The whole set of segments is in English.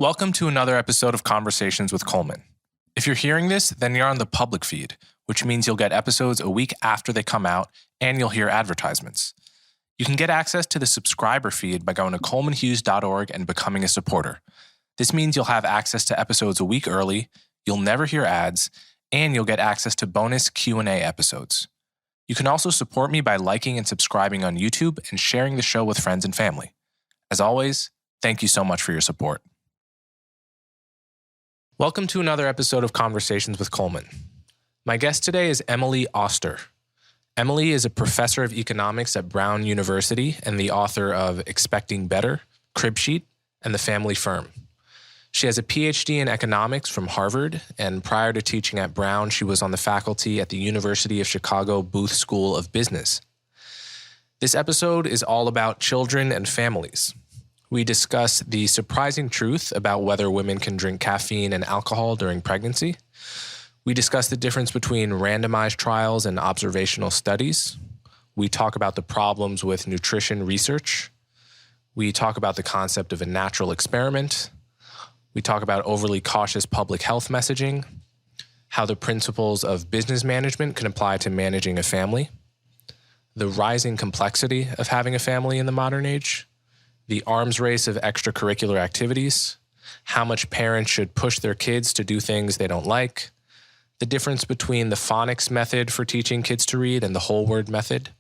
Welcome to another episode of Conversations with Coleman. If you're hearing this, then you're on the public feed, which means you'll get episodes a week after they come out, and you'll hear advertisements. You can get access to the subscriber feed by going to colemanhughes.org and becoming a supporter. This means you'll have access to episodes a week early, you'll never hear ads, and you'll get access to bonus Q&A episodes. You can also support me by liking and subscribing on YouTube and sharing the show with friends and family. As always, thank you so much for your support. Welcome to another episode of Conversations with Coleman. My guest today is Emily Oster. Emily is a professor of economics at Brown University and the author of Expecting Better, Crib Sheet, and The Family Firm. She has a Ph.D. in economics from Harvard, and prior to teaching at Brown, she was on the faculty at the University of Chicago Booth School of Business. This episode is all about children and families. We discuss the surprising truth about whether women can drink caffeine and alcohol during pregnancy. We discuss the difference between randomized trials and observational studies. We talk about the problems with nutrition research. We talk about the concept of a natural experiment. We talk about overly cautious public health messaging, how the principles of business management can apply to managing a family, the rising complexity of having a family in the modern age, the arms race of extracurricular activities, how much parents should push their kids to do things they don't like, the difference between the Phonics method for teaching kids to read and the whole word method.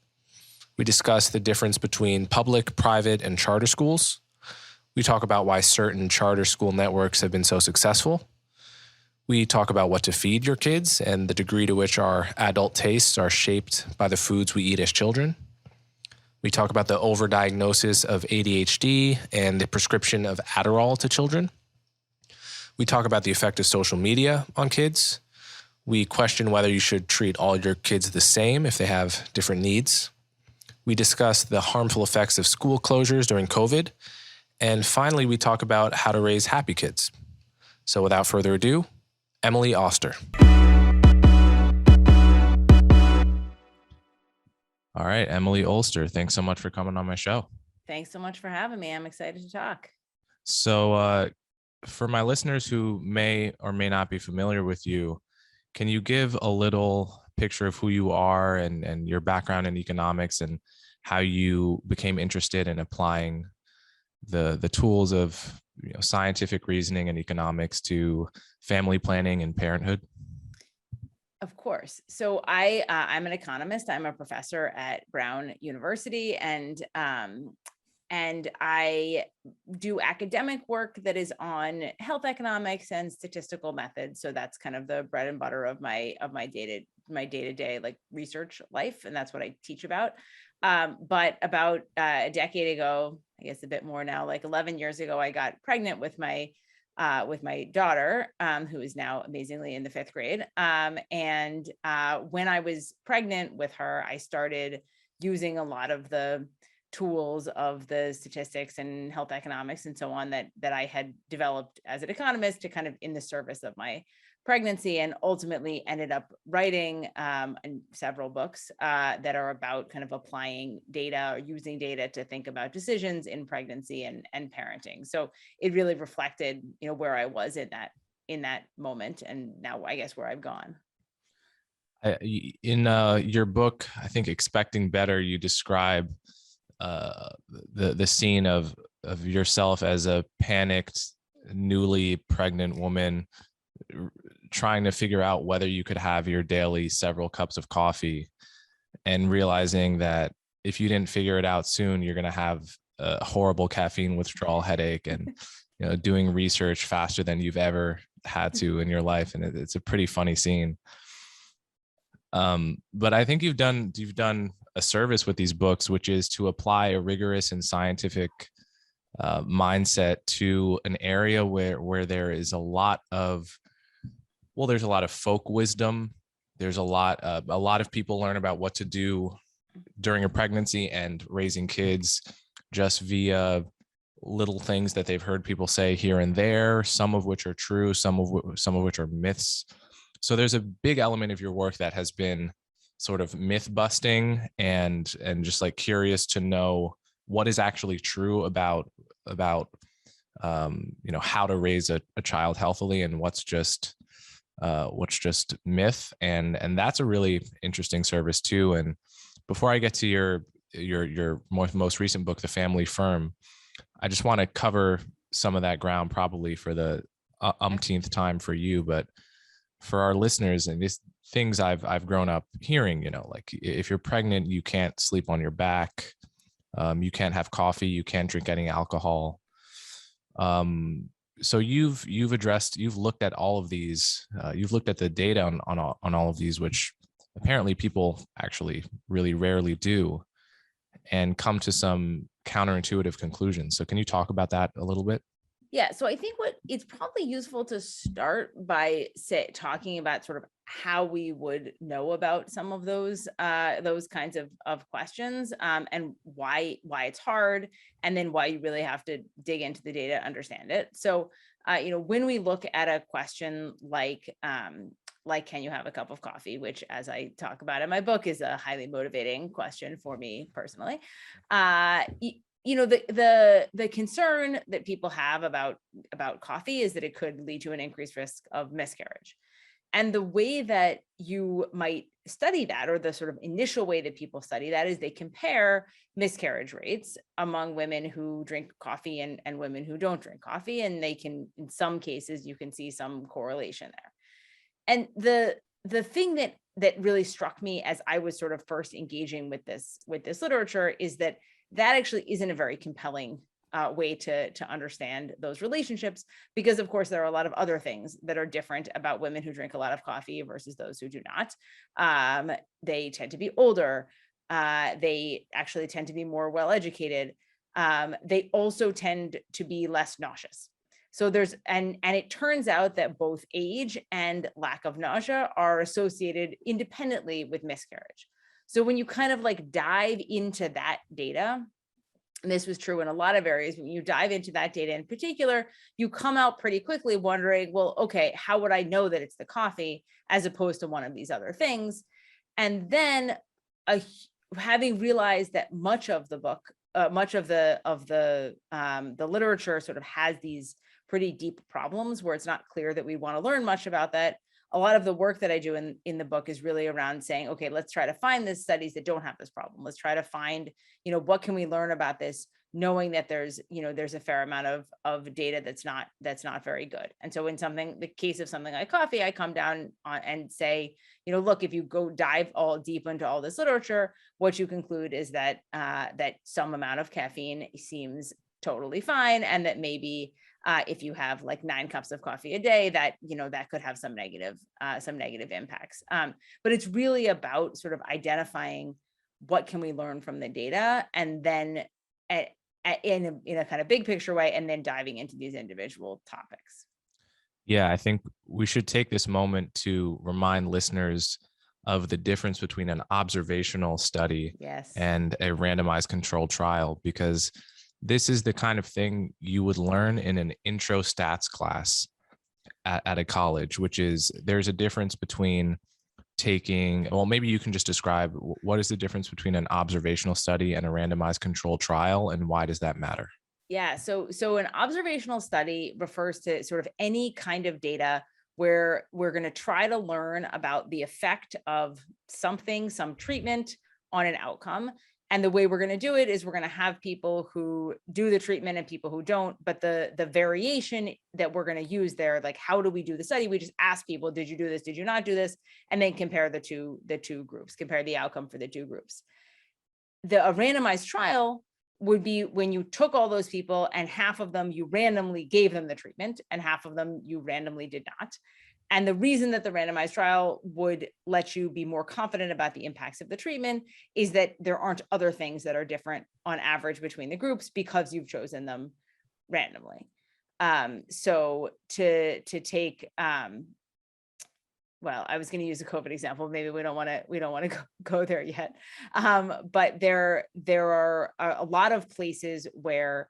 We discuss the difference between public, private, and charter schools. We talk about why certain charter school networks have been so successful. We talk about what to feed your kids and the degree to which our adult tastes are shaped by the foods we eat as children. We talk about the overdiagnosis of ADHD and the prescription of Adderall to children. We talk about the effect of social media on kids. We question whether you should treat all your kids the same if they have different needs. We discuss the harmful effects of school closures during COVID. And finally, we talk about how to raise happy kids. So without further ado, Emily Oster. All right, Emily Oster, thanks so much for coming on my show. Thanks so much for having me. I'm excited to talk. So for my listeners who may or may not be familiar with you, can you give a little picture of who you are and your background in economics and how you became interested in applying the tools of scientific reasoning and economics to family planning and parenthood? Of course. So I'm an economist. I'm a professor at Brown University, and I do academic work that is on health economics and statistical methods. So that's kind of the bread and butter of my day-to-day like research life, and that's what I teach about. But about a decade ago, I guess a bit more now, like 11 years ago, I got pregnant with my daughter, who is now amazingly in the 5th grade. And when I was pregnant with her, I started using a lot of the tools of the statistics and health economics and so on that I had developed as an economist to kind of in the service of my pregnancy, and ultimately ended up writing several books that are about kind of applying data or using data to think about decisions in pregnancy and parenting. So it really reflected, where I was in that moment, and now I guess where I've gone. In your book, I think Expecting Better, you describe the scene of yourself as a panicked, newly pregnant woman trying to figure out whether you could have your daily several cups of coffee, and realizing that if you didn't figure it out soon, you're going to have a horrible caffeine withdrawal headache, and doing research faster than you've ever had to in your life. And it's a pretty funny scene. But I think you've done a service with these books, which is to apply a rigorous and scientific mindset to an area where there is a lot of folk wisdom. There's a lot of people learn about what to do during a pregnancy and raising kids just via little things that they've heard people say here and there, some of which are true, some of which are myths. So there's a big element of your work that has been sort of myth busting and just like curious to know what is actually true about how to raise a child healthily and what's just myth. And that's a really interesting service too. And before I get to your most recent book, The Family Firm, I just want to cover some of that ground probably for the umpteenth time for you, but for our listeners and these things I've grown up hearing, like if you're pregnant, you can't sleep on your back. You can't have coffee. You can't drink any alcohol. So you've looked at all of these. You've looked at the data on all of these, which apparently people actually really rarely do, and come to some counterintuitive conclusions. So can you talk about that a little bit? Yeah, so I think it's probably useful to start by talking about sort of how we would know about some of those kinds of questions, and why it's hard, and then why you really have to dig into the data to understand it. So, when we look at a question like can you have a cup of coffee, which, as I talk about in my book, is a highly motivating question for me personally. The concern that people have about coffee is that it could lead to an increased risk of miscarriage. And the way that you might study that, or the sort of initial way that people study that, is they compare miscarriage rates among women who drink coffee and women who don't drink coffee. And they can, in some cases, you can see some correlation there. And the thing that really struck me as I was sort of first engaging with this literature is that actually isn't a very compelling way to understand those relationships, because of course there are a lot of other things that are different about women who drink a lot of coffee versus those who do not. They tend to be older. They actually tend to be more well-educated. They also tend to be less nauseous. So and it turns out that both age and lack of nausea are associated independently with miscarriage. So when you kind of like dive into that data, and this was true in a lot of areas, when you dive into that data in particular, you come out pretty quickly wondering, well, okay, how would I know that it's the coffee as opposed to one of these other things? And then having realized that much of the book, much of the literature sort of has these pretty deep problems where it's not clear that we want to learn much about that. A lot of the work that I do in the book is really around saying, okay, let's try to find the studies that don't have this problem. Let's try to find, what can we learn about this, knowing that there's a fair amount of data that's not very good. And so in the case of something like coffee, I come down on and say, look, if you go dive all deep into all this literature, what you conclude is that that some amount of caffeine seems totally fine, and that maybe if you have like 9 cups of coffee a day, that that could have some negative impacts. But it's really about sort of identifying what can we learn from the data, and then in a kind of big picture way, and then diving into these individual topics. Yeah, I think we should take this moment to remind listeners of the difference between an observational study Yes. and a randomized controlled trial, because this is the kind of thing you would learn in an intro stats class at a college, which is there's a difference between maybe you can just describe what is the difference between an observational study and a randomized controlled trial, and why does that matter? Yeah, so an observational study refers to sort of any kind of data where we're going to try to learn about the effect of some treatment on an outcome. And the way we're going to do it is we're going to have people who do the treatment and people who don't. But the variation that we're going to use there, like how do we do the study? We just ask people, did you do this? Did you not do this? And then compare the two groups, compare the outcome for the two groups. A randomized trial would be when you took all those people and half of them you randomly gave them the treatment and half of them you randomly did not. And the reason that the randomized trial would let you be more confident about the impacts of the treatment is that there aren't other things that are different on average between the groups because you've chosen them randomly. So to take, well, I was going to use a COVID example. Maybe we don't want to go there yet. But there are a lot of places where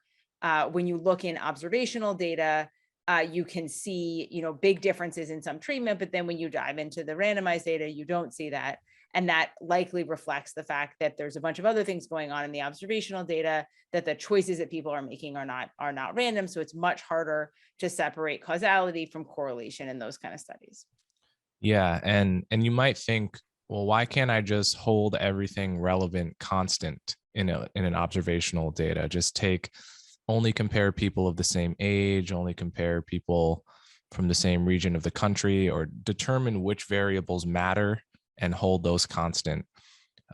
when you look in observational data, you can see, big differences in some treatment, but then when you dive into the randomized data, you don't see that. And that likely reflects the fact that there's a bunch of other things going on in the observational data, that the choices that people are making are not random. So it's much harder to separate causality from correlation in those kind of studies. Yeah, and you might think, well, why can't I just hold everything relevant constant in an observational data? Just only compare people of the same age, only compare people from the same region of the country, or determine which variables matter and hold those constant.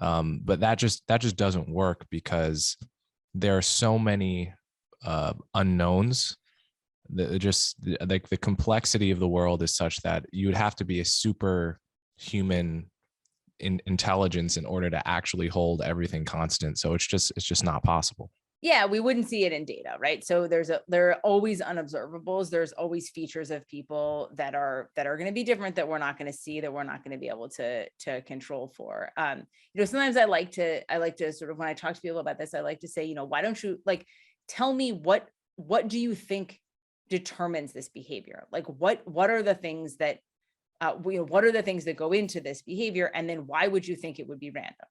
But that just doesn't work, because there are so many unknowns. Like the complexity of the world is such that you would have to be a superhuman in intelligence in order to actually hold everything constant. So it's just not possible. Yeah, we wouldn't see it in data, right? So there are always unobservables. There's always features of people that are going to be different, that we're not going to see, that we're not going to be able to control for. Sometimes I like to sort of, when I talk to people about this, I like to say, why don't you tell me what do you think determines this behavior? Like what are the things that what are the things that go into this behavior, and then why would you think it would be random?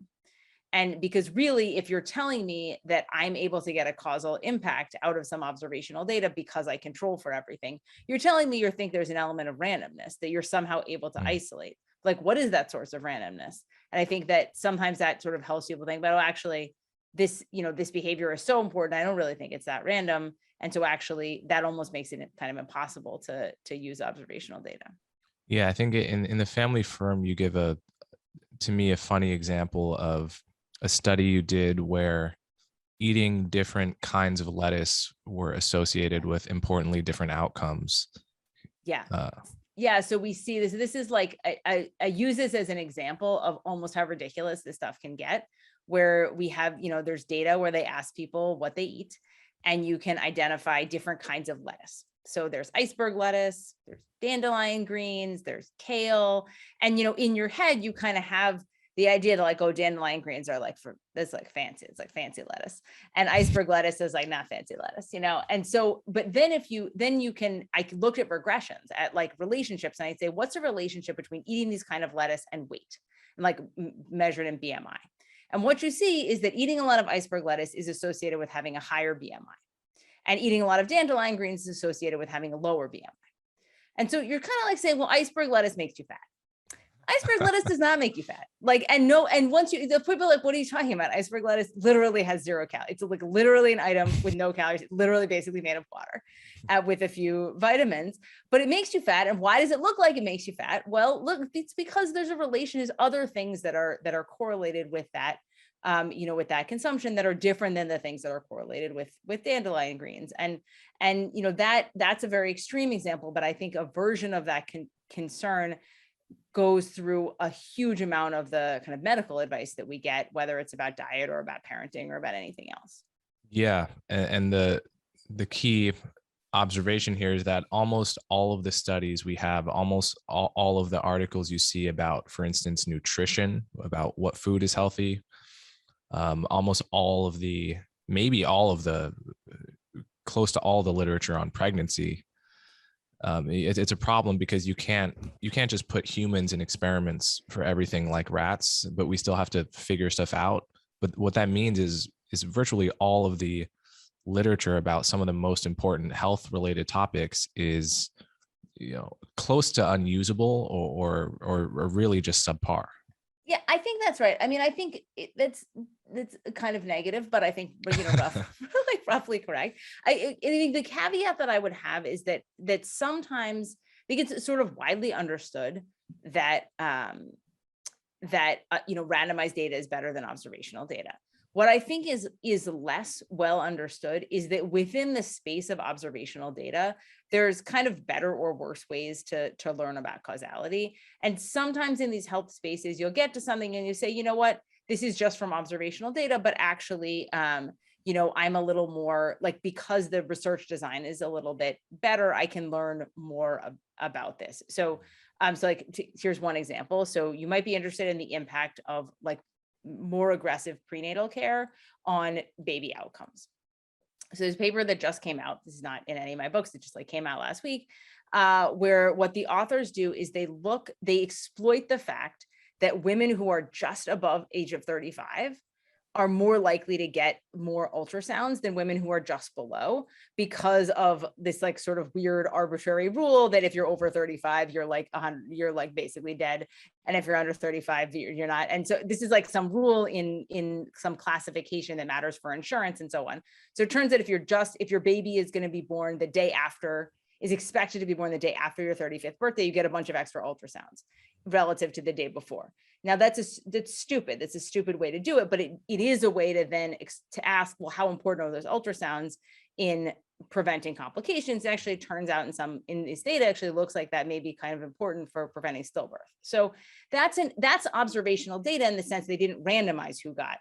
And because really, if you're telling me that I'm able to get a causal impact out of some observational data because I control for everything, you're telling me you think there's an element of randomness that you're somehow able to isolate. Like, what is that source of randomness? And I think that sometimes that sort of helps people think about, actually, this behavior is so important, I don't really think it's that random. And so actually that almost makes it kind of impossible to use observational data. Yeah, I think in the family firm, you give to me a funny example of a study you did where eating different kinds of lettuce were associated with importantly different outcomes. Yeah. Yeah. So we see this. This is like, I use this as an example of almost how ridiculous this stuff can get, where we have, there's data where they ask people what they eat, and you can identify different kinds of lettuce. So there's iceberg lettuce, there's dandelion greens, there's kale. And, in your head, you kind of have the idea that dandelion greens are that's like fancy. It's like fancy lettuce, and iceberg lettuce is like not fancy lettuce, And so, but then I looked at regressions at relationships, and I'd say, what's the relationship between eating these kind of lettuce and weight, and measured in BMI? And what you see is that eating a lot of iceberg lettuce is associated with having a higher BMI, and eating a lot of dandelion greens is associated with having a lower BMI. And so you're kind of saying, well, iceberg lettuce makes you fat. Iceberg lettuce does not make you fat. And once the people are what are you talking about? Iceberg lettuce literally has 0 calories. It's literally an item with no calories, literally basically made of water, with a few vitamins, but it makes you fat. And why does it look like it makes you fat? Well, look, it's because there's a relation, there's other things that are correlated with that, with that consumption, that are different than the things that are correlated with dandelion greens. And that's a very extreme example, but I think a version of that concern goes through a huge amount of the kind of medical advice that we get, whether it's about diet or about parenting or about anything else. Yeah, and the key observation here is that almost all of the studies we have, almost all of the articles you see about, for instance, nutrition, about what food is healthy, almost all of the, maybe all of the, close to all the literature on pregnancy, it's a problem, because you can't just put humans in experiments for everything like rats, but we still have to figure stuff out. But what that means is virtually all of the literature about some of the most important health related topics is close to unusable, or really just subpar. Yeah, I think that's right. I mean, I think that's kind of negative, but I think, roughly correct. I think the caveat that I would have is that sometimes I think it's sort of widely understood that randomized data is better than observational data. What I think is less well understood is that within the space of observational data, there's kind of better or worse ways to learn about causality. And sometimes in these health spaces, you'll get to something and you say, you know what, this is just from observational data, but actually, I'm a little more because the research design is a little bit better, I can learn more about this. So, here's one example. So you might be interested in the impact of more aggressive prenatal care on baby outcomes. So there's a paper that just came out. This is not in any of my books. It just came out last week, where what the authors do is they exploit the fact that women who are just above age of 35 are more likely to get more ultrasounds than women who are just below, because of this like sort of weird arbitrary rule that if you're over 35, you're like 100, you're like basically dead. And if you're under 35, you're not. And so this is like some rule in some classification that matters for insurance and so on. So it turns out if your baby is going to be born the day after, is expected to be born the day after your 35th birthday, you get a bunch of extra ultrasounds relative to the day before. Now that's stupid. That's a stupid way to do it, but it is a way to then to ask, well, how important are those ultrasounds in preventing complications? It actually turns out in this data actually looks like that may be kind of important for preventing stillbirth. So that's observational data in the sense they didn't randomize who got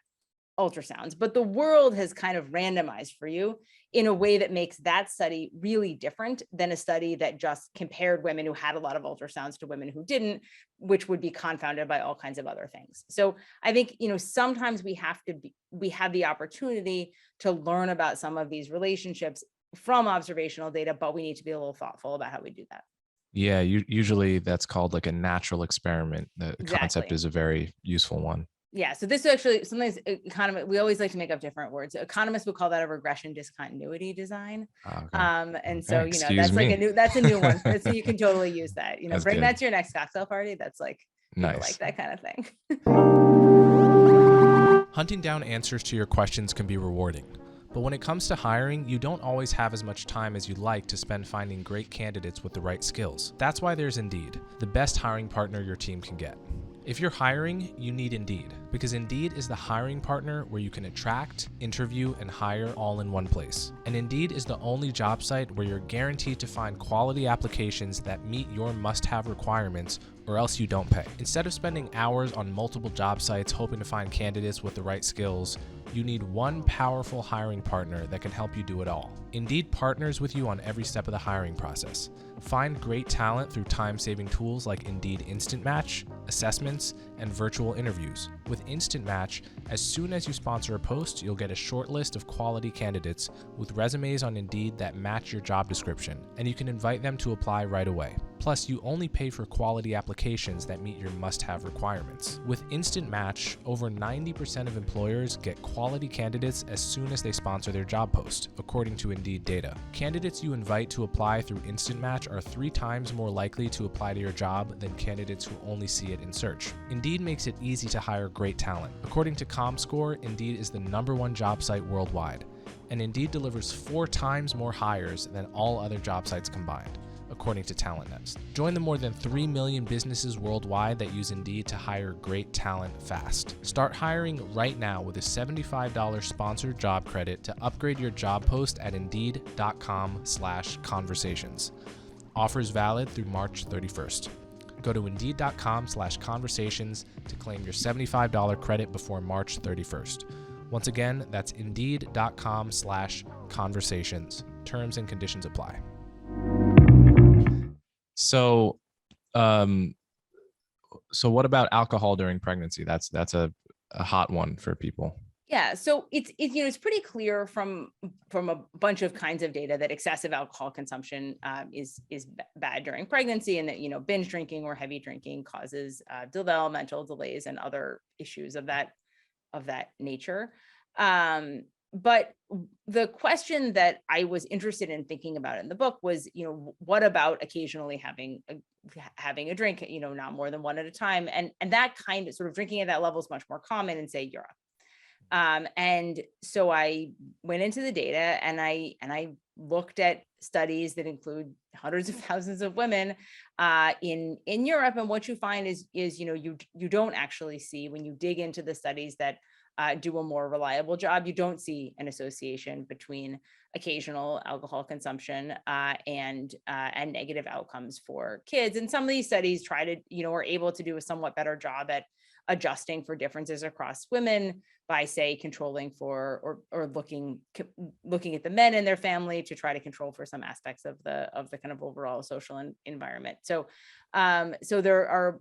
ultrasounds, but the world has kind of randomized for you in a way that makes that study really different than a study that just compared women who had a lot of ultrasounds to women who didn't, which would be confounded by all kinds of other things. So I think, sometimes we have the opportunity to learn about some of these relationships from observational data, but we need to be a little thoughtful about how we do that. Yeah, usually that's called like a natural experiment. The Exactly. concept is a very useful one. Yeah, so this actually, sometimes we always like to make up different words. Economists would call that a regression discontinuity design. Okay. And so, Excuse that's me. like that's a new one. So you can totally use that, That's bring good. that to your next cocktail party. That's like, people Nice. like that kind of thing. Hunting down answers to your questions can be rewarding. But when it comes to hiring, you don't always have as much time as you'd like to spend finding great candidates with the right skills. That's why there's Indeed, the best hiring partner your team can get. If you're hiring, you need Indeed, because Indeed is the hiring partner where you can attract, interview, and hire all in one place. And Indeed is the only job site where you're guaranteed to find quality applications that meet your must-have requirements, or else you don't pay. Instead of spending hours on multiple job sites hoping to find candidates with the right skills, you need one powerful hiring partner that can help you do it all. Indeed partners with you on every step of the hiring process. Find great talent through time-saving tools like Indeed Instant Match, assessments, and virtual interviews. With Instant Match, as soon as you sponsor a post, you'll get a short list of quality candidates with resumes on Indeed that match your job description, and you can invite them to apply right away. Plus, you only pay for quality applications that meet your must-have requirements. With Instant Match, over 90% of employers get quality candidates as soon as they sponsor their job post, according to Indeed data. Candidates you invite to apply through Instant Match are 3 times more likely to apply to your job than candidates who only see it in search. Indeed makes it easy to hire great talent. According to ComScore, Indeed is the #1 job site worldwide, and Indeed delivers 4 times more hires than all other job sites combined, according to Talent Nest. Join the more than 3 million businesses worldwide that use Indeed to hire great talent fast. Start hiring right now with a $75 sponsored job credit to upgrade your job post at Indeed.com/conversations. Offers valid through March 31st. Go to Indeed.com/conversations to claim your $75 credit before March 31st. Once again, that's Indeed.com/conversations. Terms and conditions apply. So what about alcohol during pregnancy? That's a hot one for people. Yeah, so it's pretty clear from a bunch of kinds of data that excessive alcohol consumption is bad during pregnancy, and that binge drinking or heavy drinking causes developmental delays and other issues of that nature. But the question that I was interested in thinking about in the book was, what about occasionally having a drink, not more than one at a time, and that kind of sort of drinking at that level is much more common in, say, Europe. And so I went into the data and I looked at studies that include hundreds of thousands of women in Europe. And what you find is you don't actually see, when you dig into the studies that do a more reliable job, you don't see an association between occasional alcohol consumption and negative outcomes for kids. And some of these studies try to, are able to do a somewhat better job at adjusting for differences across women by, say, controlling for or looking at the men in their family to try to control for some aspects of the kind of overall social environment. So there are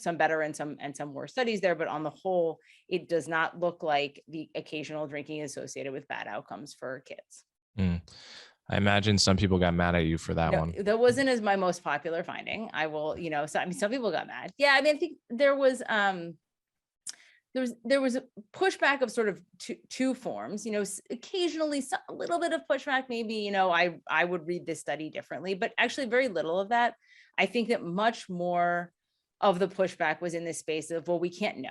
some better and some worse studies there, but on the whole, it does not look like the occasional drinking is associated with bad outcomes for kids. I imagine some people got mad at you for that one. That wasn't as my most popular finding. I will, so I mean, some people got mad. Yeah, I mean, I think there was a pushback of sort of two forms, occasionally a little bit of pushback, maybe, I would read this study differently, but actually very little of that. I think that much more of the pushback was in this space of, well, we can't know.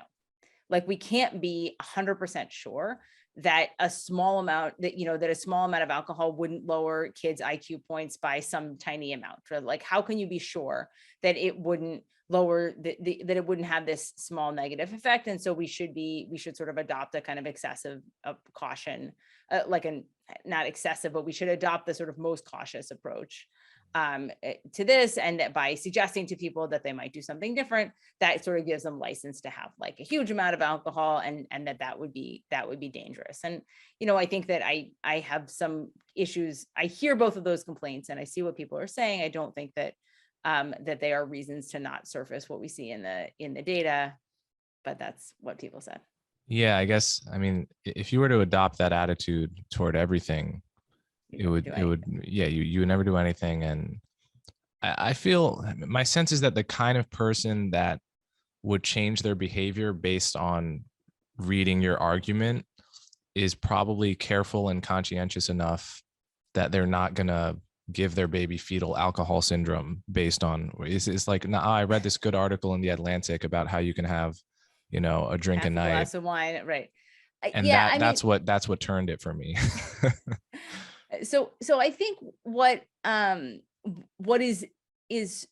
Like, we can't be 100% sure that a small amount of alcohol wouldn't lower kids' IQ points by some tiny amount. Or like, how can you be sure that it wouldn't lower that it wouldn't have this small negative effect? And so we should sort of adopt a kind of excessive caution, not excessive, but we should adopt the sort of most cautious approach to this, and that by suggesting to people that they might do something different, that sort of gives them license to have like a huge amount of alcohol, and that would be dangerous. And I think that I have some issues. I hear both of those complaints, and I see what people are saying. I don't think that that they are reasons to not surface what we see in the data, but that's what people said. Yeah, I guess, I mean, if you were to adopt that attitude toward everything, you would never do anything. And I feel, my sense is that the kind of person that would change their behavior based on reading your argument is probably careful and conscientious enough that they're not gonna give their baby fetal alcohol syndrome based on, it's like, nah, I read this good article in the Atlantic about how you can have, a drink a night, glass of wine, right? and that's what turned it for me. So I think what is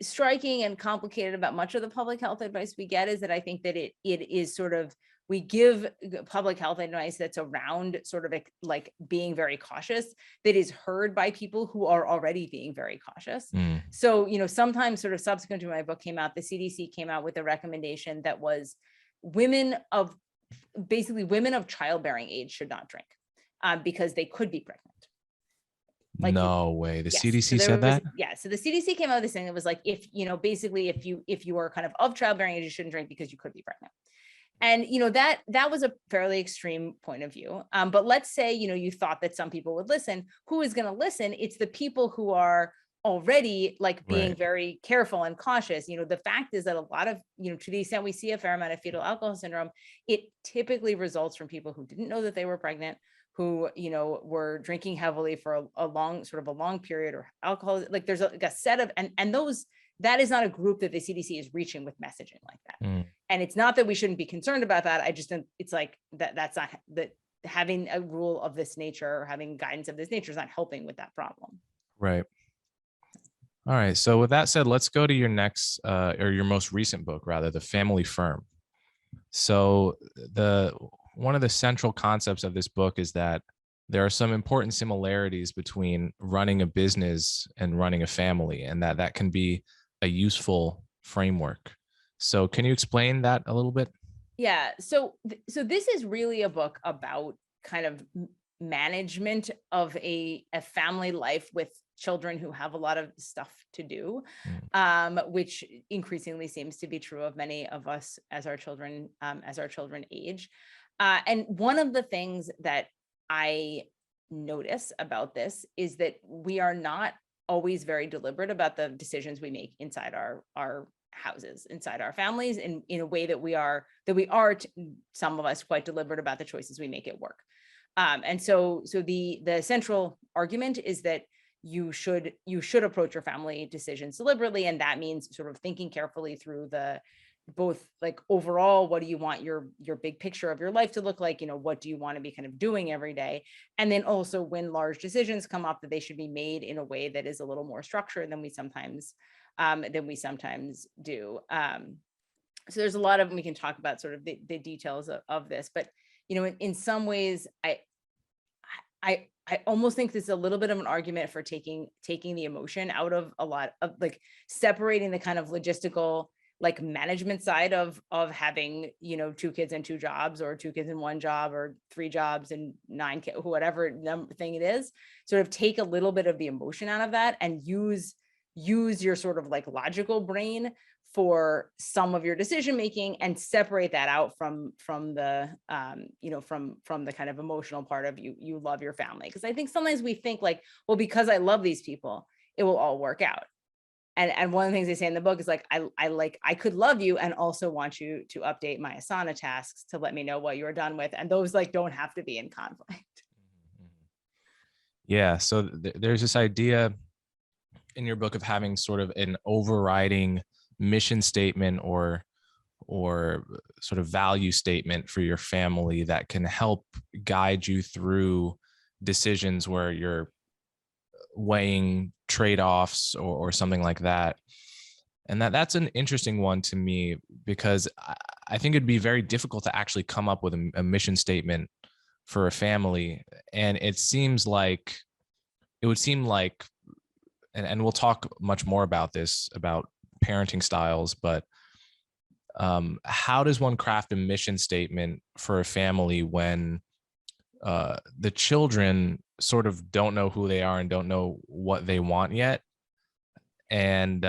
striking and complicated about much of the public health advice we get is that I think that it is sort of, we give public health advice that's around sort of like being very cautious, that is heard by people who are already being very cautious. So, sometimes sort of subsequent to my book came out, the CDC came out with a recommendation that was women of childbearing age should not drink because they could be pregnant. Like, no way. The yes. CDC said that? Yeah. So the CDC came out with this thing that was like, if, basically if you are kind of childbearing age, you shouldn't drink because you could be pregnant. And, that was a fairly extreme point of view. But let's say, you thought that some people would listen. Who is going to listen? It's the people who are already like being right. very careful and cautious. The fact is that a lot of, to the extent we see a fair amount of fetal alcohol syndrome, it typically results from people who didn't know that they were pregnant, who, were drinking heavily for a long period, or alcohol. Like, there's a set of, and those, that is not a group that the CDC is reaching with messaging like that. And it's not that we shouldn't be concerned about that. I just think it's like that's not that having a rule of this nature or having guidance of this nature is not helping with that problem. Right. All right. So with that said, let's go to your next or your most recent book, rather, The Family Firm. So one of the central concepts of this book is that there are some important similarities between running a business and running a family, and that can be a useful framework. So can you explain that a little bit? Yeah. So this is really a book about kind of management of a family life with children who have a lot of stuff to do, which increasingly seems to be true of many of us as our children age. And one of the things that I notice about this is that we are not always very deliberate about the decisions we make inside our houses, inside our families, in a way that we are some of us quite deliberate about the choices we make at work. And so the central argument is that you should approach your family decisions deliberately, and that means sort of thinking carefully through both like overall, what do you want your big picture of your life to look like? What do you want to be kind of doing every day? And then also, when large decisions come up, that they should be made in a way that is a little more structured than we sometimes do. So there's a lot of, we can talk about sort of the details of this, but in some ways, I almost think this is a little bit of an argument for taking the emotion out of a lot of, like, separating the kind of logistical, like, management side of having 2 kids and 2 jobs, or 2 kids and 1 job, or 3 jobs and 9 kids, whatever thing it is. Sort of take a little bit of the emotion out of that and use your sort of like logical brain for some of your decision making, and separate that out from the from the kind of emotional part of you love your family. Because I think sometimes we think like, well, because I love these people, it will all work out. And one of the things they say in the book is like, I could love you and also want you to update my Asana tasks to let me know what you're done with. And those like don't have to be in conflict. Yeah. So there's this idea in your book of having sort of an overriding mission statement or sort of value statement for your family that can help guide you through decisions where you're weighing trade-offs or something like that. And that's an interesting one to me, because I think it'd be very difficult to actually come up with a mission statement for a family. And it would seem like, and we'll talk much more about this, about parenting styles, but how does one craft a mission statement for a family when the children sort of don't know who they are and don't know what they want yet? And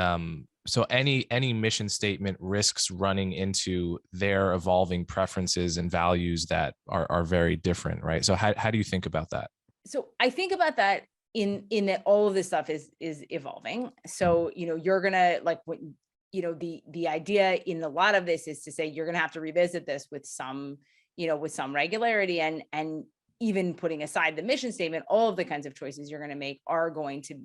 so any mission statement risks running into their evolving preferences and values that are very different, right? So how do you think about that? So I think about that in that all of this stuff is evolving. So, you're gonna like, the idea in a lot of this is to say you're gonna have to revisit this with some regularity, and even putting aside the mission statement, all of the kinds of choices you're gonna make are going to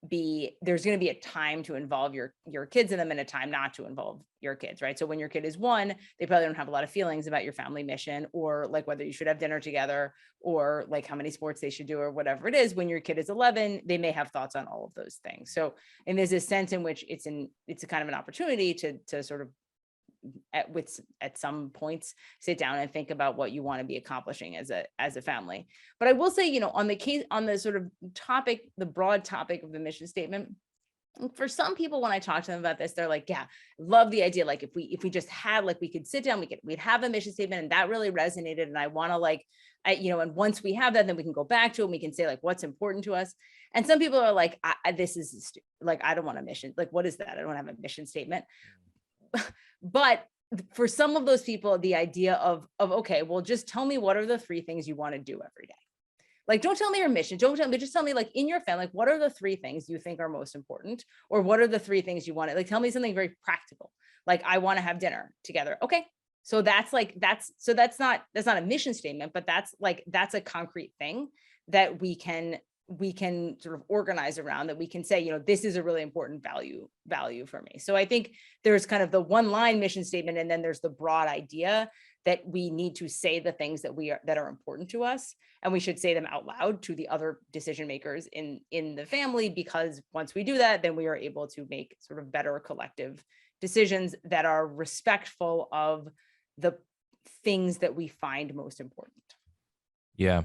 be, there's going to be a time to involve your kids in them and a time not to involve your kids, right? So when your kid is 1, they probably don't have a lot of feelings about your family mission, or like whether you should have dinner together, or like how many sports they should do, or whatever it is. When your kid is 11, they may have thoughts on all of those things. So, and there's a sense in which it's a kind of an opportunity to sort of at some points sit down and think about what you want to be accomplishing as a family. But I will say, on the sort of topic, the broad topic of the mission statement, for some people, when I talk to them about this, they're like, yeah, love the idea. Like if we just had, like, we could sit down, we'd have a mission statement, and that really resonated. And I want to like, and once we have that, then we can go back to it and we can say like, what's important to us. And some people are like, this is like, I don't want a mission. Like, what is that? I don't have a mission statement. But for some of those people, the idea of okay, well, just tell me what are the 3 things you want to do every day. Like, don't tell me your mission. Don't tell me, just tell me, like, in your family, like, what are the 3 things you think are most important? Or what are the 3 things you want to, like, tell me something very practical. Like, I want to have dinner together. Okay. So that's not a mission statement, but that's a concrete thing that we can sort of organize around, that we can say, this is a really important value for me. So I think there's kind of the one line mission statement, and then there's the broad idea that we need to say the things that are important to us, and we should say them out loud to the other decision makers in the family, because once we do that, then we are able to make sort of better collective decisions that are respectful of the things that we find most important. Yeah.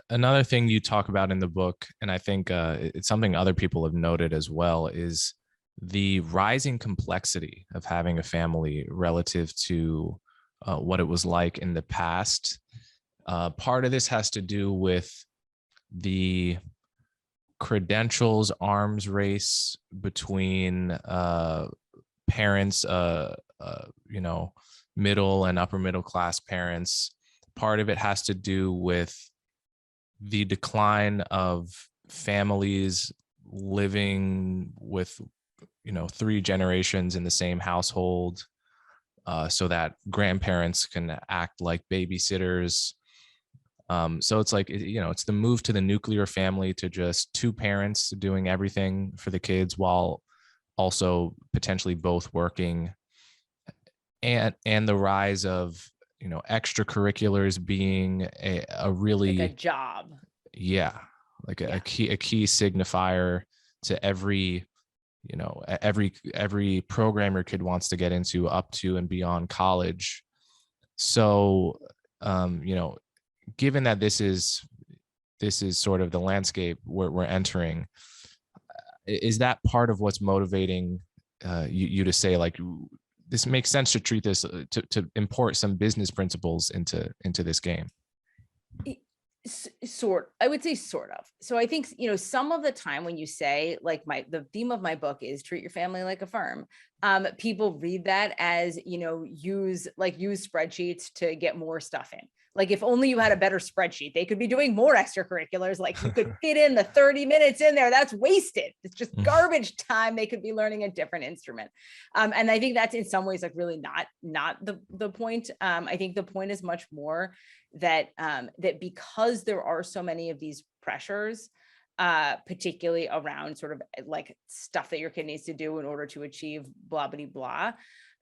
Another thing you talk about in the book, and I think it's something other people have noted as well, is the rising complexity of having a family relative to what it was like in the past. Part of this has to do with the credentials arms race between parents, middle and upper middle class parents. Part of it has to do with the decline of families living with, 3 generations in the same household, so that grandparents can act like babysitters. So it's like, it's the move to the nuclear family, to just 2 parents doing everything for the kids while also potentially both working, and the rise of extracurriculars being a really, like a job. Yeah, like a key signifier to every program your kid wants to get into, up to and beyond college. So given that this is sort of the landscape we're entering, is that part of what's motivating you to say, like, this makes sense to treat this, to import some business principles into this game? I would say sort of. So I think, some of the time when you say like the theme of my book is treat your family like a firm, people read that as, use spreadsheets to get more stuff in. Like if only you had a better spreadsheet, they could be doing more extracurriculars. Like you could fit in the 30 minutes in there. That's wasted. It's just garbage time. They could be learning a different instrument. And I think that's in some ways like really not the point. I think the point is much more that because there are so many of these pressures, particularly around sort of like stuff that your kid needs to do in order to achieve blah blah blah,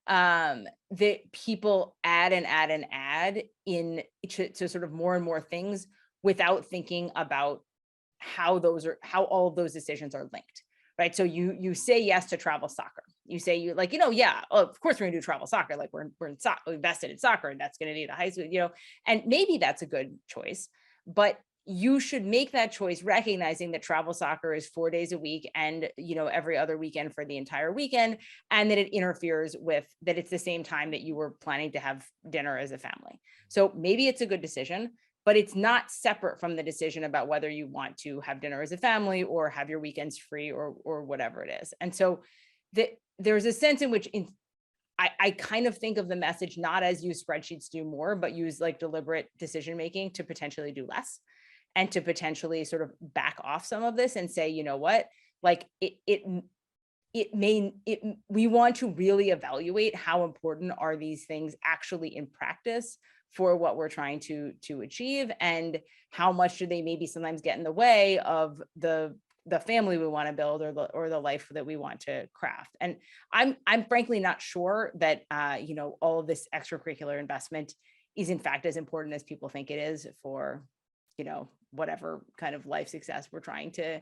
that people add and add and add in to sort of more and more things without thinking about how all of those decisions are linked. Right. So you say yes to travel soccer. You say yeah, of course we're gonna do travel soccer. Like we're invested in soccer and that's gonna need a high school, and maybe that's a good choice, but you should make that choice recognizing that travel soccer is 4 days a week and every other weekend for the entire weekend, and that it interferes with that it's the same time that you were planning to have dinner as a family. So maybe it's a good decision, but it's not separate from the decision about whether you want to have dinner as a family or have your weekends free or whatever it is. And so there's a sense in which I kind of think of the message not as use spreadsheets do more, but use like deliberate decision making to potentially do less, and to potentially sort of back off some of this and say, you know what, like we want to really evaluate how important are these things actually in practice for what we're trying to achieve, and how much do they maybe sometimes get in the way of the family we want to build or the life that we want to craft. And I'm frankly not sure that all of this extracurricular investment is in fact as important as people think it is for whatever kind of life success we're trying to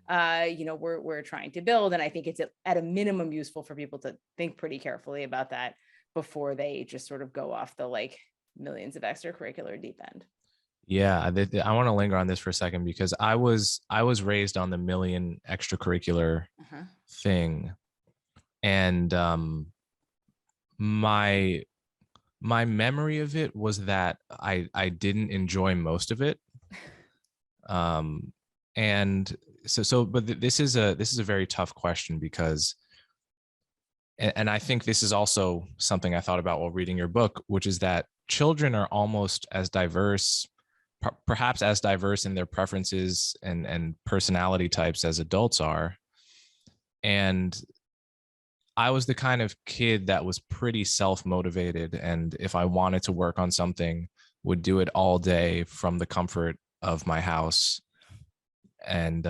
we're trying to build. And I think it's at a minimum useful for people to think pretty carefully about that before they just sort of go off the like millions of extracurricular deep end. Yeah, I want to linger on this for a second because I was raised on the million extracurricular thing, and my memory of it was that I didn't enjoy most of it, and but this is a very tough question because, and I think this is also something I thought about while reading your book, which is that children are almost as diverse, perhaps as diverse in their preferences and personality types as adults are. And I was the kind of kid that was pretty self-motivated, and if I wanted to work on something, would do it all day from the comfort of my house. And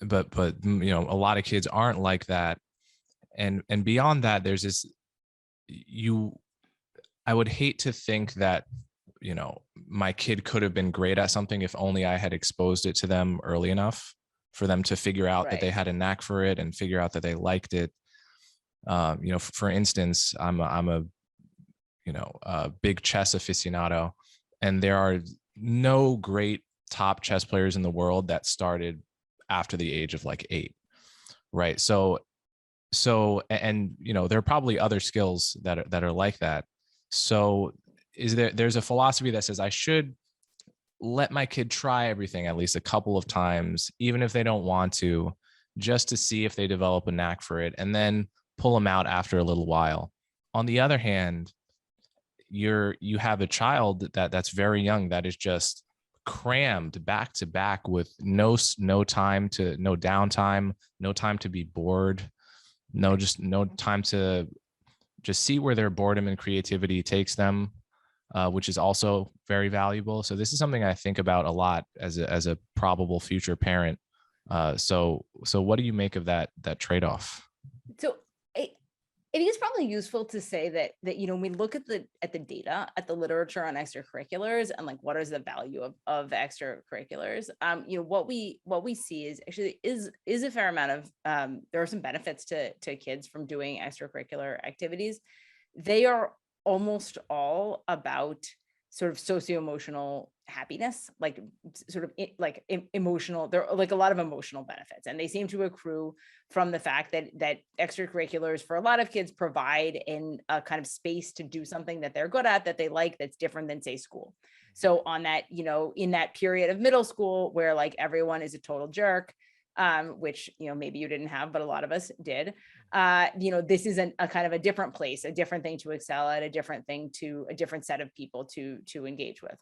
but a lot of kids aren't like that. And beyond that, there's this, I would hate to think that my kid could have been great at something if only I had exposed it to them early enough for them to figure out that they had a knack for it and figure out that they liked it. For instance, I'm a big chess aficionado, and there are no great top chess players in the world that started after the age of like 8, right? So and there are probably other skills that are like that. So there's a philosophy that says I should let my kid try everything at least a couple of times, even if they don't want to, just to see if they develop a knack for it, and then pull them out after a little while. On the other hand, you have a child that's very young that is just crammed back to back with no downtime, no time to be bored, no time to just see where their boredom and creativity takes them, which is also very valuable. So this is something I think about a lot as a probable future parent. So what do you make of that trade-off? So I think it's probably useful to say that when we look at the data, at the literature on extracurriculars and like what is the value of extracurriculars, what we see is actually is a fair amount of there are some benefits to kids from doing extracurricular activities. They are almost all about sort of socio-emotional happiness, like sort of like emotional, there are like a lot of emotional benefits, and they seem to accrue from the fact that extracurriculars for a lot of kids provide in a kind of space to do something that they're good at, that they like, that's different than say school. So on that, in that period of middle school where like everyone is a total jerk, which, maybe you didn't have, but a lot of us did, this is a kind of a different place, a different thing to excel at, a different set of people to engage with.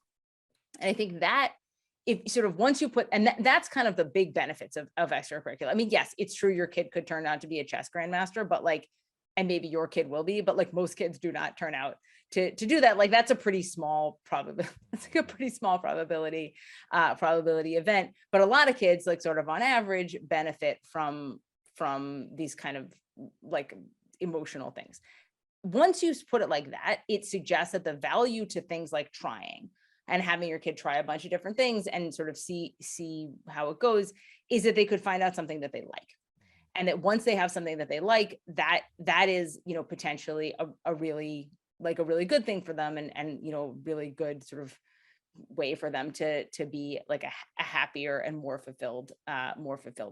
And I think that if sort of once you put, and that's kind of the big benefits of extracurricular. I mean, yes, it's true your kid could turn out to be a chess grandmaster, but like, and maybe your kid will be, but like most kids do not turn out to do that. Like that's a pretty small probability. That's like a pretty small probability event. But a lot of kids, like sort of on average, benefit from these kind of like emotional things. Once you put it like that, it suggests that the value to things like trying and having your kid try a bunch of different things and sort of see how it goes is that they could find out something that they like. And that once they have something that they like, that is, potentially a really good thing for them and really good sort of way for them to be like a happier and more fulfilled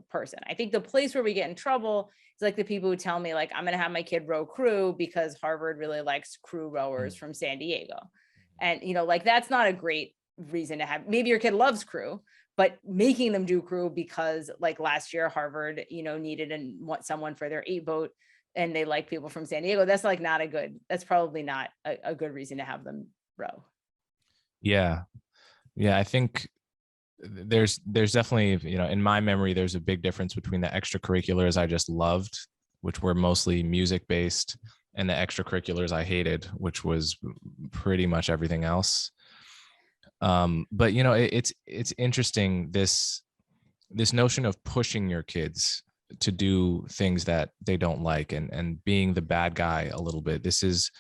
person. I think the place where we get in trouble is like the people who tell me like, I'm going to have my kid row crew because Harvard really likes crew rowers from San Diego. And, like, that's not a great reason to have, maybe your kid loves crew, but making them do crew because like last year, Harvard, needed and want someone for their 8 boat and they like people from San Diego. That's like that's probably not a good reason to have them row. Yeah. I think there's definitely, in my memory, there's a big difference between the extracurriculars I just loved, which were mostly music based, and the extracurriculars I hated, which was pretty much everything else. But it's interesting, this notion of pushing your kids to do things that they don't like and being the bad guy a little bit. This is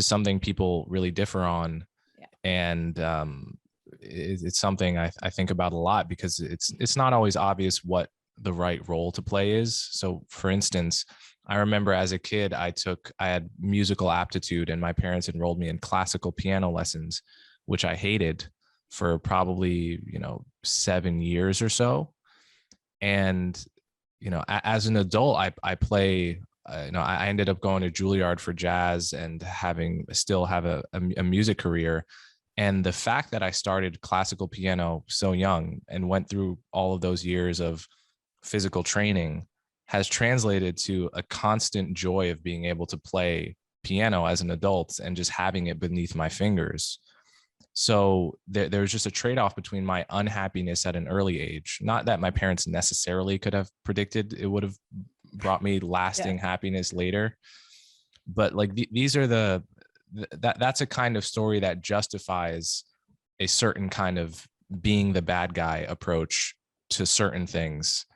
something people really differ on. Yeah. And it's something I think about a lot because it's not always obvious what the right role to play is. So for instance, I remember as a kid, I had musical aptitude and my parents enrolled me in classical piano lessons, which I hated for probably, 7 years or so. And, as an adult, I play, I ended up going to Juilliard for jazz and still have a music career. And the fact that I started classical piano so young and went through all of those years of physical training has translated to a constant joy of being able to play piano as an adult and just having it beneath my fingers. So there's just a trade-off between my unhappiness at an early age. Not that my parents necessarily could have predicted it would have brought me lasting happiness later, but like these are that's a kind of story that justifies a certain kind of being the bad guy approach to certain things.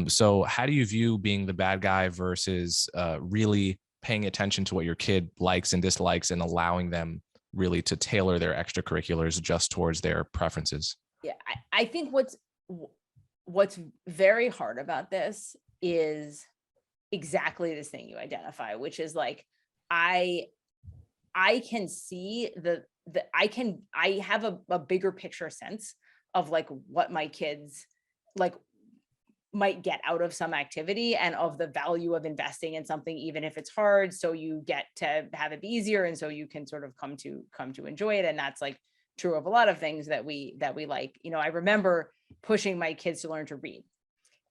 So how do you view being the bad guy versus really paying attention to what your kid likes and dislikes and allowing them really to tailor their extracurriculars just towards their preferences? Yeah, I think what's very hard about this is exactly this thing you identify, which is like, I can see I have a bigger picture sense of like what my kids like might get out of some activity and of the value of investing in something, even if it's hard. So you get to have it be easier. And so you can sort of come to enjoy it. And that's like true of a lot of things that we like. I remember pushing my kids to learn to read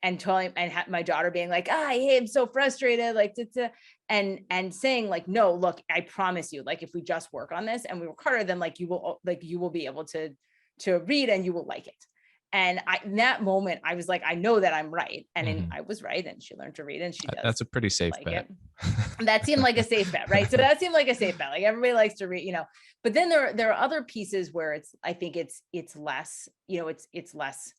and telling my daughter being like, I'm so frustrated, like, and saying like, no, look, I promise you, like, if we just work on this and we work harder, then like you will be able to read and you will like it. And in that moment, I was like, I know that I'm right. And I was right. And she learned to read and she does. That's a pretty safe bet. That seemed like a safe bet, right? So that seemed like a safe bet. Like everybody likes to read, but then there are other pieces where I think it's less, it's less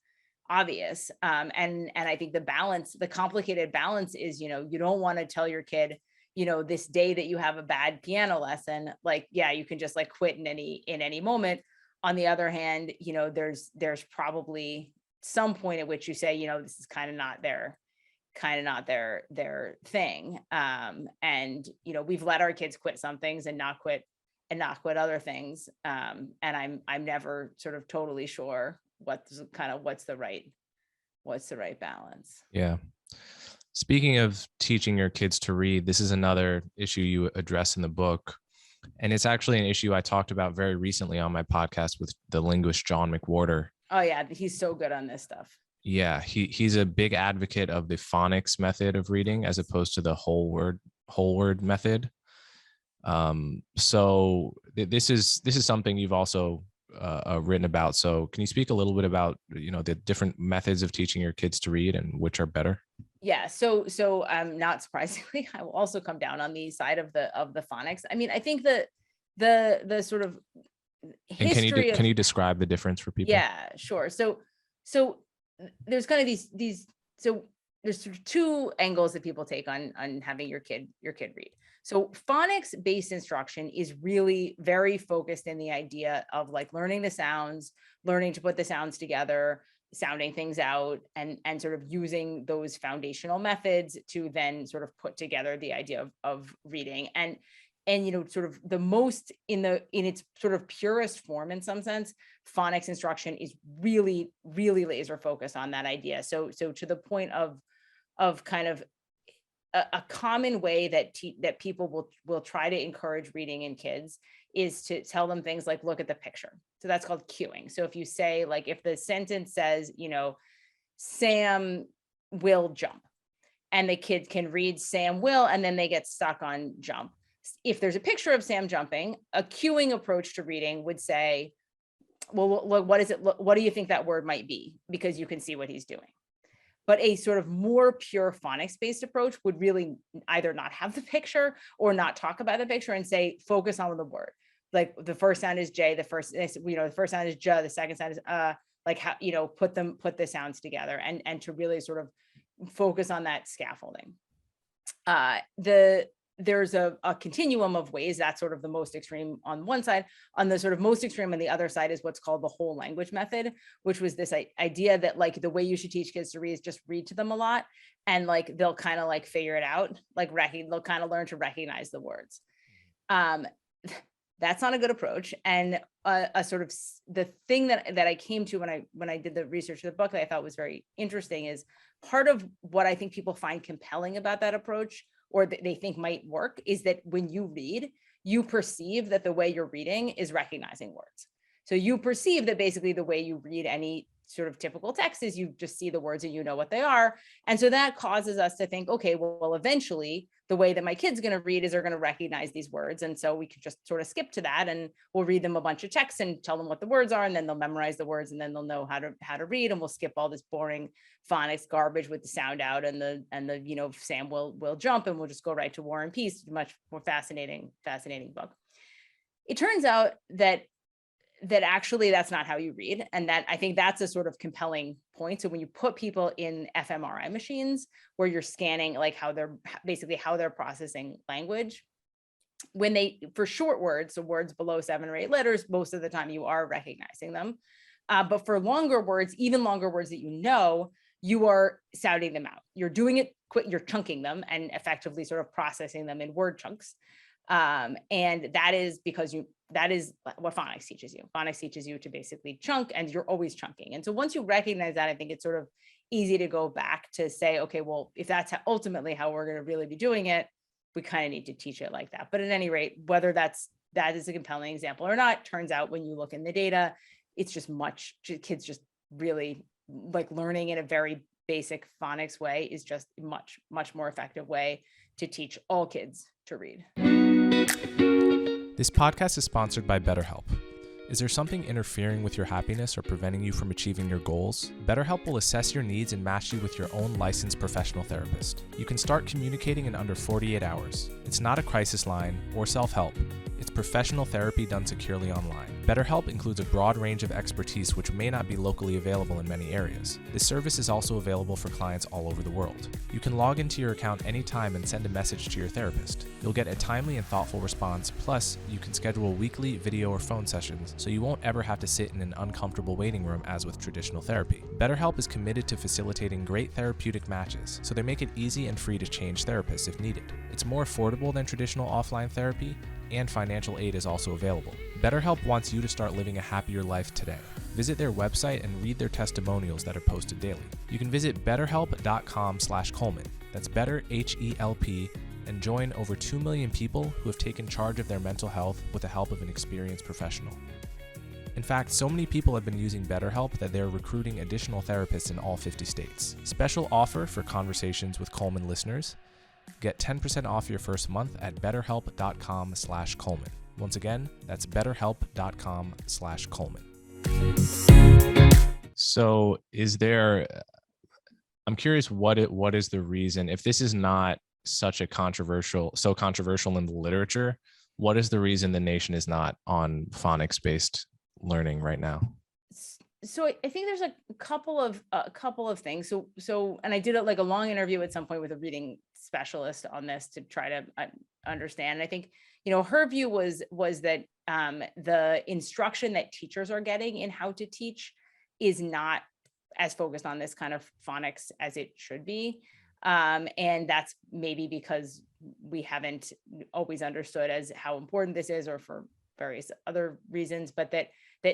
obvious. And I think the complicated balance is, you don't want to tell your kid, this day that you have a bad piano lesson, like, yeah, you can just like quit in any moment. On the other hand, there's probably some point at which you say, this is kind of not their thing. And, we've let our kids quit some things and not quit other things. And I'm never sort of totally sure what's the right balance. Yeah. Speaking of teaching your kids to read, this is another issue you address in the book. And it's actually an issue I talked about very recently on my podcast with the linguist John McWhorter. Oh yeah, he's so good on this stuff. Yeah, he's a big advocate of the phonics method of reading as opposed to the whole word method. So this is something you've also written about. So can you speak a little bit about, the different methods of teaching your kids to read and which are better? Yeah. So not surprisingly, I will also come down on the side of the phonics. I mean, I think the sort of history And can you describe the difference for people? Yeah, sure. So there's kind of these so there's sort of two angles that people take on having your kid read. So phonics based instruction is really very focused in the idea of like learning the sounds, learning to put the sounds together, sounding things out, and sort of using those foundational methods to then sort of put together the idea of reading. And sort of the most in its sort of purest form, in some sense, phonics instruction is really, really laser focused on that idea. So to the point of kind of a common way that people will try to encourage reading in kids is to tell them things like, look at the picture. So that's called cueing. So if you say, like, if the sentence says, Sam will jump, and the kid can read Sam will, and then they get stuck on jump. If there's a picture of Sam jumping, a cueing approach to reading would say, well, look, what is it? What do you think that word might be? Because you can see what he's doing. But a sort of more pure phonics-based approach would really either not have the picture or not talk about the picture and say, focus on the word. Like the first sound is J, the first sound is J, the second sound is like how, put the sounds together and to really sort of focus on that scaffolding. There's a continuum of ways. That's sort of the most extreme on one side. On the sort of most extreme on the other side is what's called the whole language method, which was this idea that like the way you should teach kids to read is just read to them a lot, and like they'll kind of like figure it out, like they'll kind of learn to recognize the words. That's not a good approach. And a sort of the thing that I came to when I did the research for the book that I thought was very interesting is part of what I think people find compelling about that approach, or that they think might work, is that when you read, you perceive that the way you're reading is recognizing words. So you perceive that basically the way you read any sort of typical text is you just see the words and you know what they are. And so that causes us to think, okay, well, eventually the way that my kid's going to read is they're going to recognize these words. And so we could just sort of skip to that, and we'll read them a bunch of texts and tell them what the words are, and then they'll memorize the words, and then they'll know how to read, and we'll skip all this boring phonics garbage with the sound out and the Sam will jump, and we'll just go right to War and Peace. Much more fascinating book. It turns out that actually that's not how you read. And that I think that's a sort of compelling point. So when you put people in fMRI machines where you're scanning like how they're processing language, for short words, so words below 7 or 8 letters, most of the time you are recognizing them. But for longer words, even longer words that you are sounding them out. You're doing it quick, you're chunking them and effectively sort of processing them in word chunks. And that is because that is what phonics teaches you. Phonics teaches you to basically chunk, and you're always chunking. And so once you recognize that, I think it's sort of easy to go back to say, okay, well, if that's ultimately how we're going to really be doing it, we kind of need to teach it like that. But at any rate, whether that is a compelling example or not, turns out when you look in the data, it's just kids just really like learning in a very basic phonics way is just much, much more effective way to teach all kids to read. This podcast is sponsored by BetterHelp. Is there something interfering with your happiness or preventing you from achieving your goals? BetterHelp will assess your needs and match you with your own licensed professional therapist. You can start communicating in under 48 hours. It's not a crisis line or self-help. It's professional therapy done securely online. BetterHelp includes a broad range of expertise which may not be locally available in many areas. This service is also available for clients all over the world. You can log into your account anytime and send a message to your therapist. You'll get a timely and thoughtful response, plus you can schedule weekly video or phone sessions so you won't ever have to sit in an uncomfortable waiting room as with traditional therapy. BetterHelp is committed to facilitating great therapeutic matches, so they make it easy and free to change therapists if needed. It's more affordable than traditional offline therapy, and financial aid is also available. BetterHelp wants you to start living a happier life today. Visit their website and read their testimonials that are posted daily. You can visit betterhelp.com/Coleman. That's better, HELP, and join over 2 million people who have taken charge of their mental health with the help of an experienced professional. In fact, so many people have been using BetterHelp that they're recruiting additional therapists in all 50 states. Special offer for Conversations with Coleman listeners. Get 10% off your first month at betterhelp.com/Coleman. Once again, that's betterhelp.com/Coleman. So I'm curious what is the reason, if this is not so controversial in the literature, what is the reason the nation is not on phonics-based learning right now? So I think there's a couple of things. So and I did a long interview at some point with a reading specialist on this to try to understand. And I think, her view was that the instruction that teachers are getting in how to teach is not as focused on this kind of phonics as it should be. And that's maybe because we haven't always understood as how important this is, or for various other reasons, but that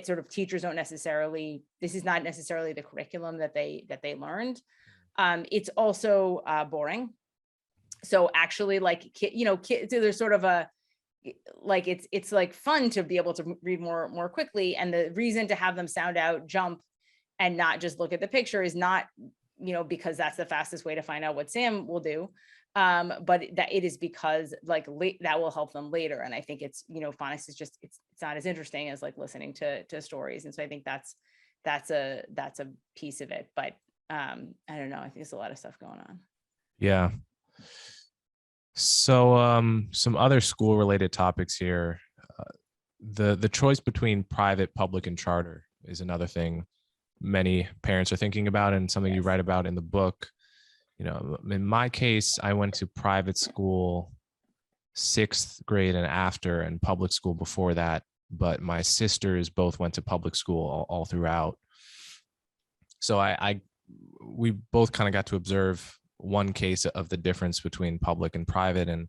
sort of teachers don't necessarily, this is not necessarily the curriculum that they learned. It's also boring. So actually, kids, there's sort of a, it's like fun to be able to read more quickly. And the reason to have them sound out, jump, and not just look at the picture is not, because that's the fastest way to find out what Sam will do. But that it is because that will help them later. And I think it's, phonics is just, it's not as interesting as listening to stories. And so I think that's a piece of it, but I don't know. I think there's a lot of stuff going on. Yeah. So some other school related topics here. The choice between private, public, and charter is another thing many parents are thinking about, and something you write about in the book. In my case, I went to private school 6th grade and after, and public school before that, but my sisters both went to public school all throughout. So we both kind of got to observe one case of the difference between public and private, and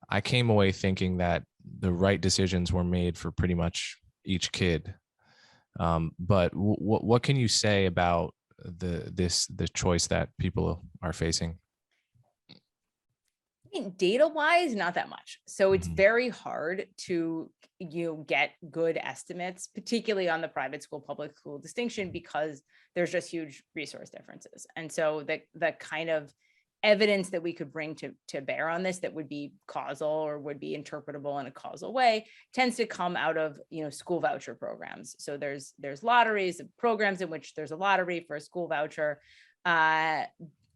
I came away thinking that the right decisions were made for pretty much each kid. But what can you say about the choice that people are facing? I mean, data-wise, not that much. So it's Mhm. very hard to get good estimates, particularly on the private school, public school distinction, because there's just huge resource differences. And so the kind of evidence that we could bring to bear on this that would be causal or would be interpretable in a causal way tends to come out of school voucher programs. So there's lotteries, programs in which there's a lottery for a school voucher.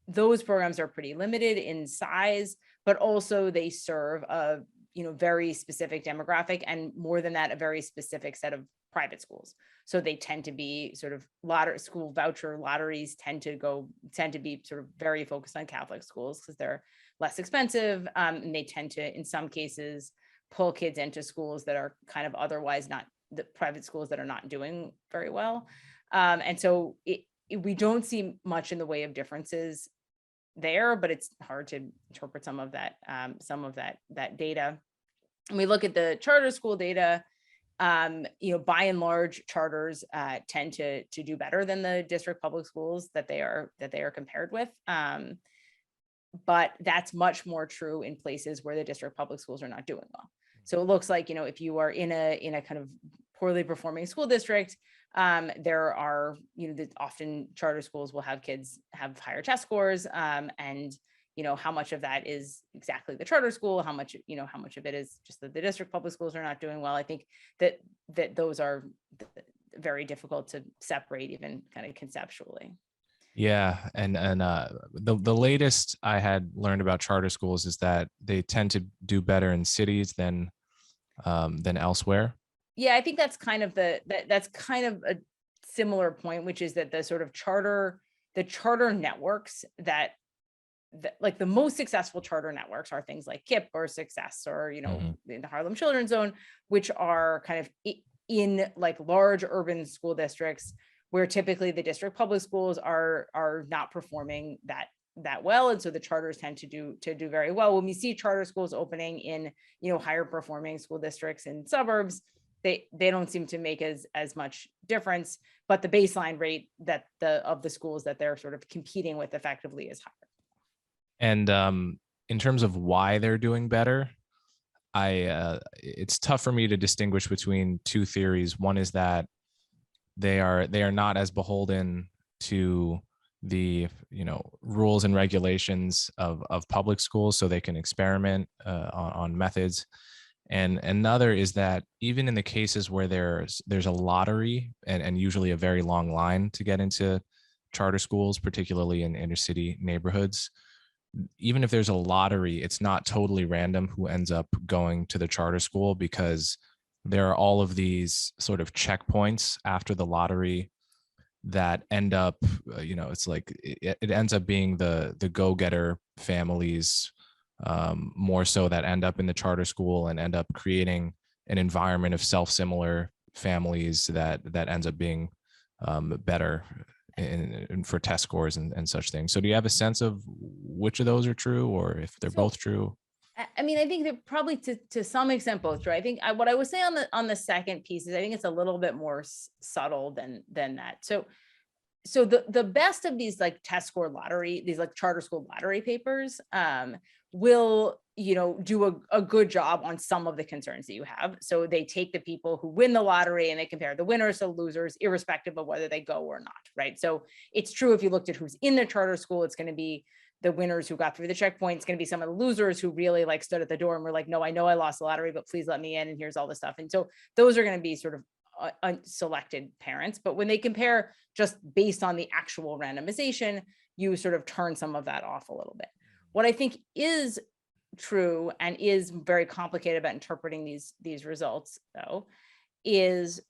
Those programs are pretty limited in size, but also they serve a very specific demographic, and more than that, a very specific set of private schools. So they tend to be sort of school voucher lotteries tend to be sort of very focused on Catholic schools because they're less expensive, and they tend to, in some cases, pull kids into schools that are kind of otherwise not the private schools that are not doing very well. And so we don't see much in the way of differences there, but it's hard to interpret some of that data. And we look at the charter school data. By and large, charters tend to do better than the district public schools that they are compared with. But that's much more true in places where the district public schools are not doing well. So it looks like, if you are in a kind of poorly performing school district, there are, often charter schools will have kids have higher test scores, and how much of that is exactly the charter school, how much of it is just that the district public schools are not doing well. I think that those are very difficult to separate, even kind of conceptually. Yeah, and the latest I had learned about charter schools is that they tend to do better in cities than elsewhere. Yeah, I think that's kind of that's kind of a similar point, which is that the sort of charter networks that like the most successful charter networks are things like KIPP or Success or in the Harlem Children's Zone, which are kind of in like large urban school districts where typically the district public schools are not performing that well, and so the charters tend to do very well. When we see charter schools opening in higher performing school districts in suburbs, they don't seem to make as much difference, but the baseline rate of the schools that they're sort of competing with effectively is higher. And in terms of why they're doing better, it's tough for me to distinguish between two theories. One is that they are not as beholden to the rules and regulations of public schools, so they can experiment on methods. And another is that even in the cases where there's a lottery and usually a very long line to get into charter schools, particularly in inner city neighborhoods, even if there's a lottery, it's not totally random who ends up going to the charter school, because there are all of these sort of checkpoints after the lottery that end up, it's like it ends up being the go-getter families, more so, that end up in the charter school and end up creating an environment of self-similar families that ends up being better in for test scores and such things. So do you have a sense of which of those are true, or if they're both true? I mean, I think they're probably to some extent both true. I think what I would say on the second piece is I think it's a little bit more subtle than that. So the best of these like test score lottery, these like charter school lottery papers, will do a good job on some of the concerns that you have. So they take the people who win the lottery and they compare the winners to losers, irrespective of whether they go or not, right? So it's true, if you looked at who's in the charter school, it's going to be the winners who got through the checkpoint. It's going to be some of the losers who really like stood at the door and were like, no, I know I lost the lottery, but please let me in, and here's all the stuff. And so those are going to be sort of selected parents. But when they compare just based on the actual randomization, you sort of turn some of that off a little bit. What I think is true and is very complicated about interpreting these results, though, is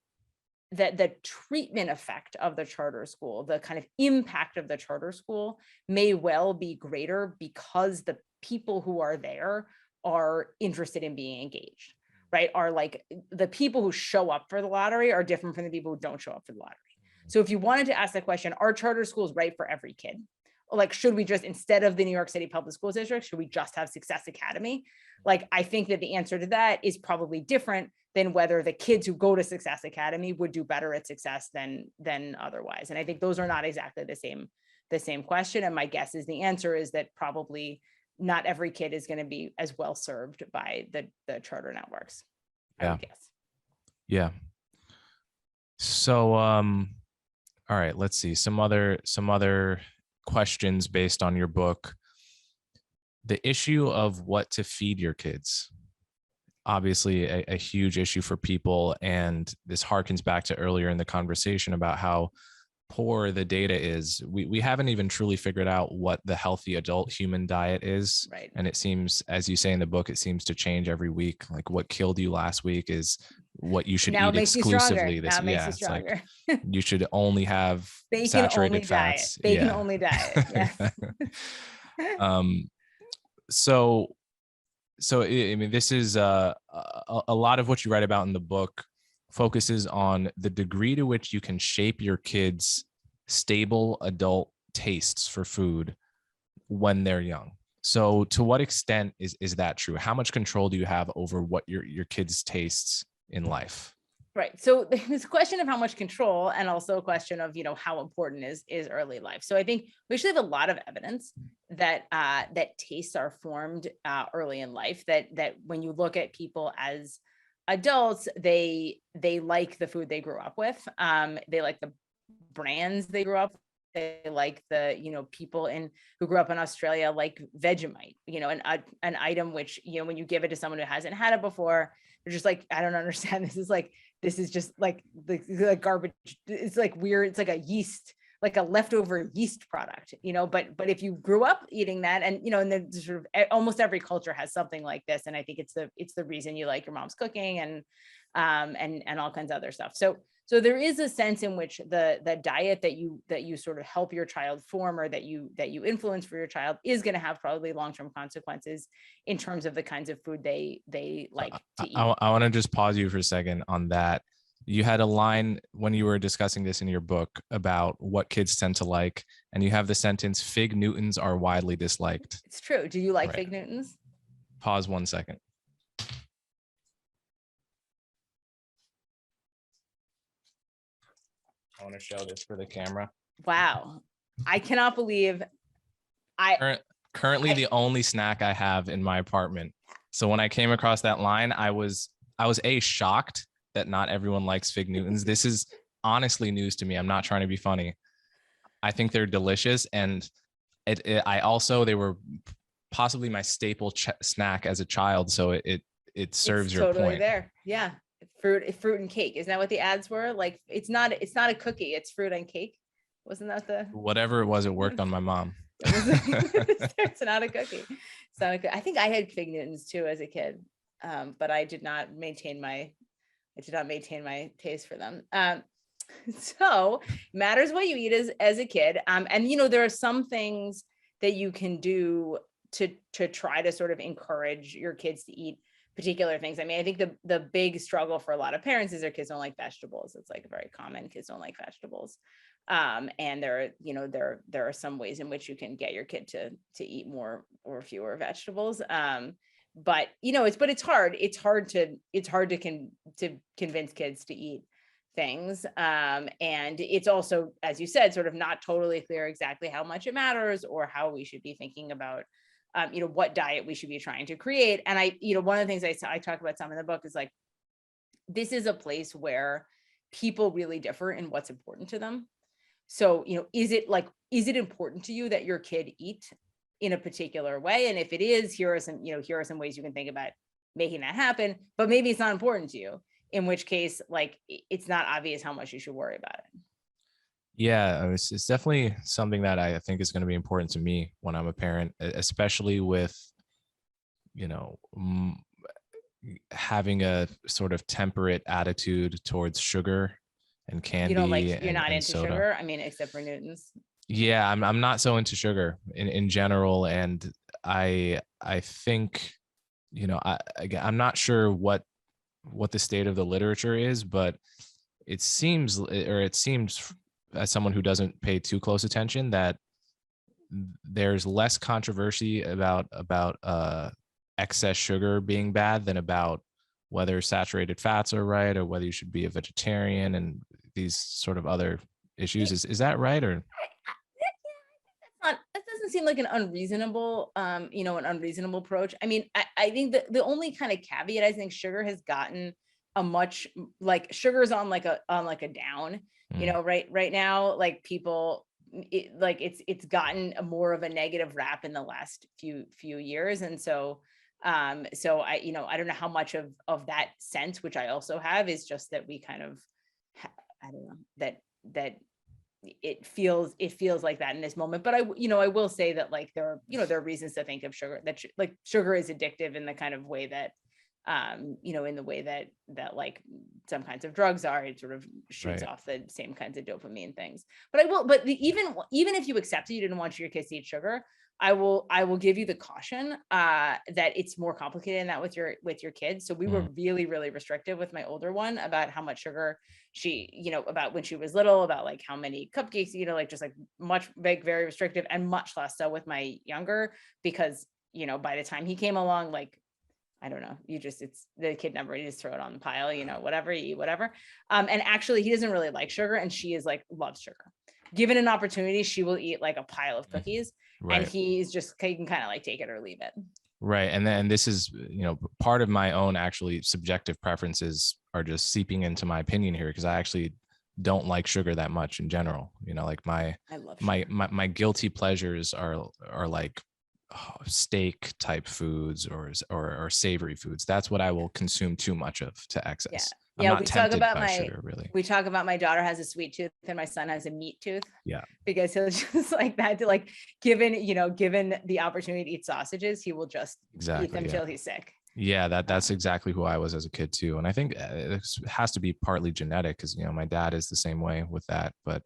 that the treatment effect of the charter school, the kind of impact of the charter school, may well be greater because the people who are there are interested in being engaged, right? Are like the people who show up for the lottery are different from the people who don't show up for the lottery. So if you wanted to ask the question, are charter schools right for every kid? Like, should we just, instead of the New York City Public School District, should we just have Success Academy? Like, I think that the answer to that is probably different than whether the kids who go to Success Academy would do better at success than otherwise. And I think those are not exactly the same question. And my guess is the answer is that probably not every kid is going to be as well served by the charter networks. I would guess. Yeah. So, all right, let's see some other questions based on your book. The issue of what to feed your kids, obviously a huge issue for people. And this harkens back to earlier in the conversation about how poor the data is. We haven't even truly figured out what the healthy adult human diet is. Right. And it seems, as you say in the book, it seems to change every week. Like what killed you last week is what you should eat exclusively this. Yeah, it's like you should only have bacon saturated only fats. Diet. Bacon only diet. Yes. So I mean, this is a lot of what you write about in the book focuses on the degree to which you can shape your kids' stable adult tastes for food when they're young. So to what extent is that true? How much control do you have over what your kids' tastes in life? Right. So there's a question of how much control, and also a question of, how important is early life. So I think we actually have a lot of evidence that that tastes are formed early in life, that when you look at people as adults, they like the food they grew up with. They like the brands they grew up with. They like the, people who grew up in Australia, like Vegemite, an item which, when you give it to someone who hasn't had it before, they're just like, I don't understand. This is just like the garbage. It's like weird. It's like a yeast, like a leftover yeast product, but if you grew up eating that, and, and then sort of almost every culture has something like this. And I think it's the reason you like your mom's cooking and all kinds of other stuff. So there is a sense in which the diet that you sort of help your child form, or that you influence for your child, is going to have probably long-term consequences in terms of the kinds of food they like to eat. I want to just pause you for a second on that. You had a line when you were discussing this in your book about what kids tend to like, and you have the sentence, "Fig Newtons are widely disliked." It's true. Do you like Fig Newtons? Pause 1 second. I want to show this for the camera. Wow. I cannot believe currently the only snack I have in my apartment. So when I came across that line, I was shocked that not everyone likes Fig Newtons. This is honestly news to me. I'm not trying to be funny. I think they're delicious, and they were possibly my staple snack as a child. So it serves It's your totally point. there. Yeah. Fruit and cake. Isn't that what the ads were? Like, it's not a cookie, it's fruit and cake. Wasn't that the Whatever it was, it worked on my mom. It's not a cookie. So I think I had Fig Newtons too as a kid, but I did not maintain my taste for them. So matters what you eat as a kid. And there are some things that you can do to try to sort of encourage your kids to eat particular things. I mean, I think the big struggle for a lot of parents is their kids don't like vegetables. It's like very common, kids don't like vegetables. And there are some ways in which you can get your kid to eat more or fewer vegetables. But it's hard. It's hard to convince kids to eat things. And it's also, as you said, sort of not totally clear exactly how much it matters or how we should be thinking about what diet we should be trying to create. And one of the things I talk about some in the book is like, this is a place where people really differ in what's important to them. So, is it important to you that your kid eat in a particular way? And if it is, here are some ways you can think about making that happen, but maybe it's not important to you, in which case, like, it's not obvious how much you should worry about it. Yeah, it's definitely something that I think is going to be important to me when I'm a parent, especially with, having a sort of temperate attitude towards sugar and candy. You're not and into soda. sugar? I mean, except for Newtons. Yeah, I'm not so into sugar in general, and I think, I'm not sure what the state of the literature is, but it seems as someone who doesn't pay too close attention that there's less controversy about excess sugar being bad than about whether saturated fats are right or whether you should be a vegetarian and these sort of other issues. Is that right? Or That doesn't seem like an unreasonable approach. I mean, I think the only kind of caveat, I think sugar has gotten sugar's on like a down, right now, like people, it's gotten more of a negative rap in the last few years. And so I don't know how much of that sense, which I also have, is just that we kind of, I don't know, that it feels like that in this moment. But I will say that, like, there are reasons to think of sugar, that like sugar is addictive in the kind of way that in the way that like some kinds of drugs are. It sort of shoots off the same kinds of dopamine things. But even if you accept that you didn't want your kids to eat sugar, I will give you the caution that it's more complicated than that with your kids. So we were really, really restrictive with my older one about how much sugar she, about when she was little, about like how many cupcakes, like just like much, like very restrictive, and much less so with my younger, because, by the time he came along, like, I don't know, it's the kid number, you just throw it on the pile, whatever, you eat whatever. And actually he doesn't really like sugar, and she is like, loves sugar. Given an opportunity, she will eat like a pile of cookies. And he can kind of like take it or leave it. Right. And then this is, part of my own actually subjective preferences are just seeping into my opinion here, because I actually don't like sugar that much in general. Like I love my guilty pleasures are like steak type foods or savory foods. That's what I will consume too much of to excess. I'm not tempted by sugar, really. We talk about my daughter has a sweet tooth and my son has a meat tooth. Yeah. Because he'll just like that, to like, given the opportunity to eat sausages, he will just eat them till he's sick. Yeah, that's exactly who I was as a kid too. And I think it has to be partly genetic, because, my dad is the same way with that. But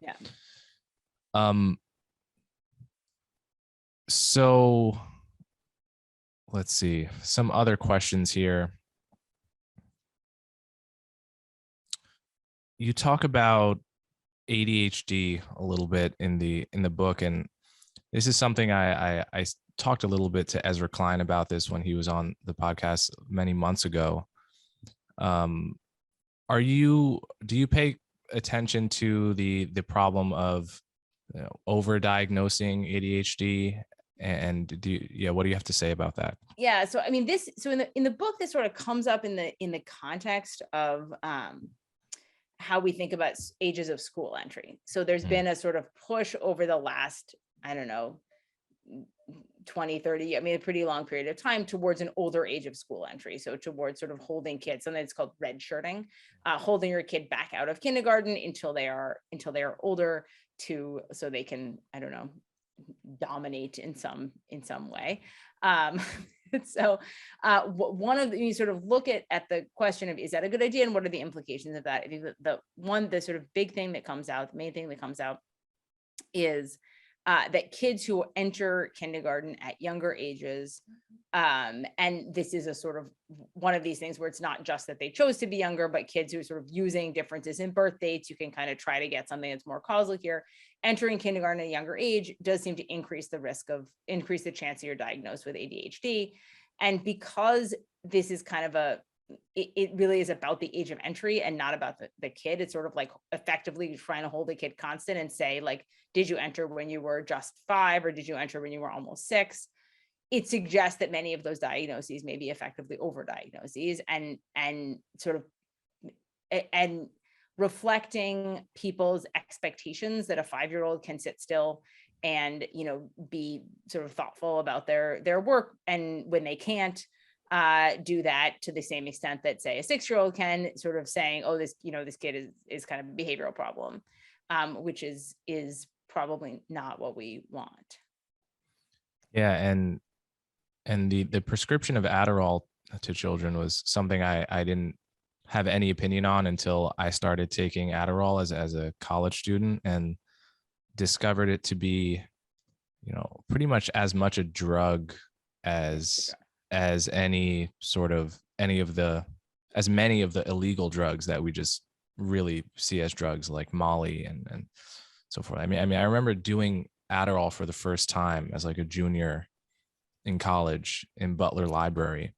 so let's see some other questions here. You talk about ADHD a little bit in the book, and this is something I talked a little bit to Ezra Klein about this when he was on the podcast many months ago. Do you pay attention to the problem of overdiagnosing ADHD And what do you have to say about that? Yeah. So I mean, so in the book, this sort of comes up in the context of how we think about ages of school entry. So there's been a sort of push over the last, I don't know, 20, 30, I mean, a pretty long period of time towards an older age of school entry. So towards sort of holding kids, something that's called redshirting, holding your kid back out of kindergarten until they are older so they can, I don't know, dominate in some way. So one of you sort of look at the question of, is that a good idea? And what are the implications of that? I think that the sort of big thing that comes out, the main thing that comes out is that kids who enter kindergarten at younger ages, and this is a sort of one of these things where it's not just that they chose to be younger, but kids who are sort of using differences in birth dates, you can kind of try to get something that's more causal here. Entering kindergarten at a younger age does seem to increase the chance that you're diagnosed with ADHD. And because this is kind of it really is about the age of entry and not about the kid. It's sort of like effectively trying to hold the kid constant and say, like, did you enter when you were just 5 or did you enter when you were almost 6? It suggests that many of those diagnoses may be effectively overdiagnoses and sort of and reflecting people's expectations that a 5-year-old can sit still and, be sort of thoughtful about their work. And when they can't, do that to the same extent that, say, a 6-year-old can, sort of saying, oh, this kid is kind of a behavioral problem, which is probably not what we want. Yeah, and the prescription of Adderall to children was something I didn't have any opinion on until I started taking Adderall as a college student, and discovered it to be, pretty much as much a drug as many of the illegal drugs that we just really see as drugs, like Molly and so forth. I mean, I remember doing Adderall for the first time as like a junior in college in Butler Library,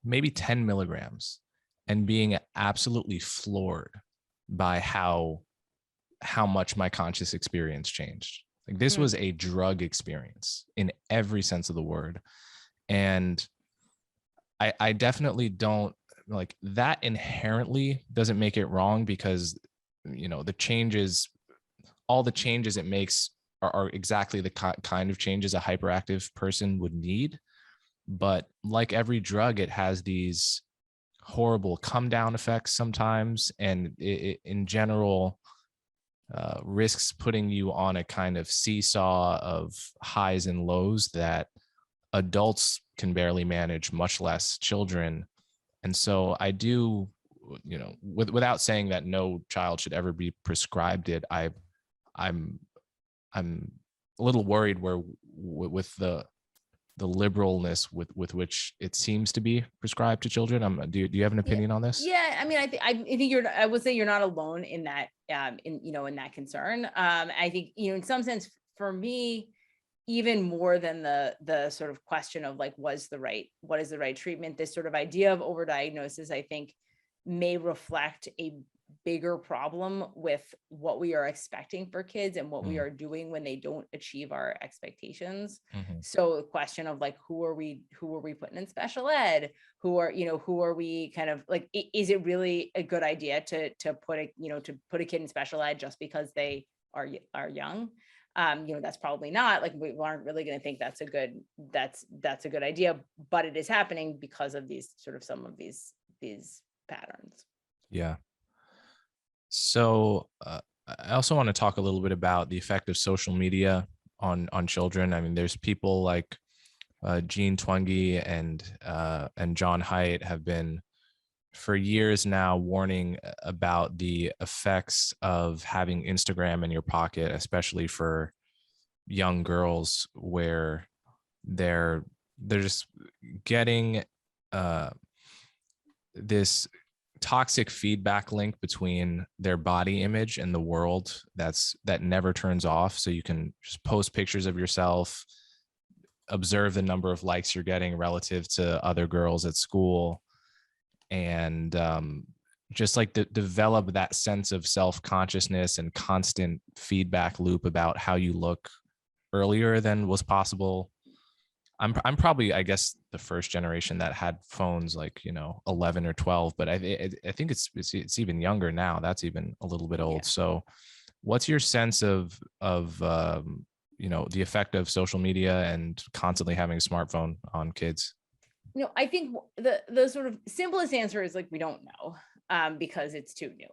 maybe 10 milligrams, and being absolutely floored by how much my conscious experience changed. Like, this was a drug experience in every sense of the word. And I definitely don't like that. Inherently doesn't make it wrong, because all the changes it makes are exactly the kind of changes a hyperactive person would need. But like every drug, it has these horrible come down effects sometimes, and it in general risks putting you on a kind of seesaw of highs and lows that adults can barely manage, much less children. And so I do, without saying that no child should ever be prescribed it, I'm a little worried with the liberalness with which it seems to be prescribed to children. Do you have an opinion on this? Yeah, I mean, I think I would say you're not alone in that, in that concern. I think, in some sense, for me, even more than the sort of question of like, what is the right treatment, this sort of idea of overdiagnosis, I think, may reflect a bigger problem with what we are expecting for kids and what we are doing when they don't achieve our expectations. So the question of like, who are we putting in special ed? Who are we kind of like, is it really a good idea to put a kid in special ed just because they are young? That's probably not, like, we aren't really going to think that's a good idea, but it is happening because of some of these patterns. Yeah. So I also want to talk a little bit about the effect of social media on children. I mean, there's people like Jean Twenge and John Haidt have been for years now warning about the effects of having Instagram in your pocket, especially for young girls, where they're just getting this toxic feedback link between their body image and the world that never turns off. So you can just post pictures of yourself, observe the number of likes you're getting relative to other girls at school, and just like develop that sense of self-consciousness and constant feedback loop about how you look earlier than was possible I'm probably, I guess, the first generation that had phones like, 11 or 12, but I think it's even younger now. That's even a little bit old. Yeah. So what's your sense of the effect of social media and constantly having a smartphone on kids? I think the sort of simplest answer is like we don't know, because it's too new,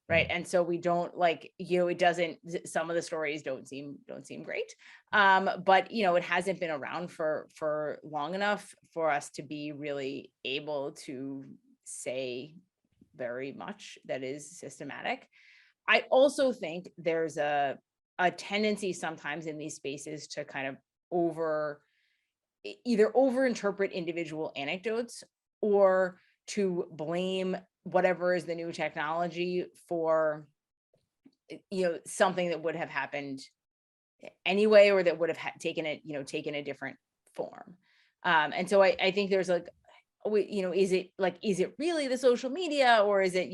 right? Mm. And so we don't like, it doesn't. Some of the stories don't seem great, but it hasn't been around for long enough for us to be really able to say very much that is systematic. I also think there's a tendency sometimes in these spaces to kind of either overinterpret individual anecdotes or to blame whatever is the new technology for something that would have happened anyway, or that would have taken a different form. And so I think there's like, is it really the social media, or is it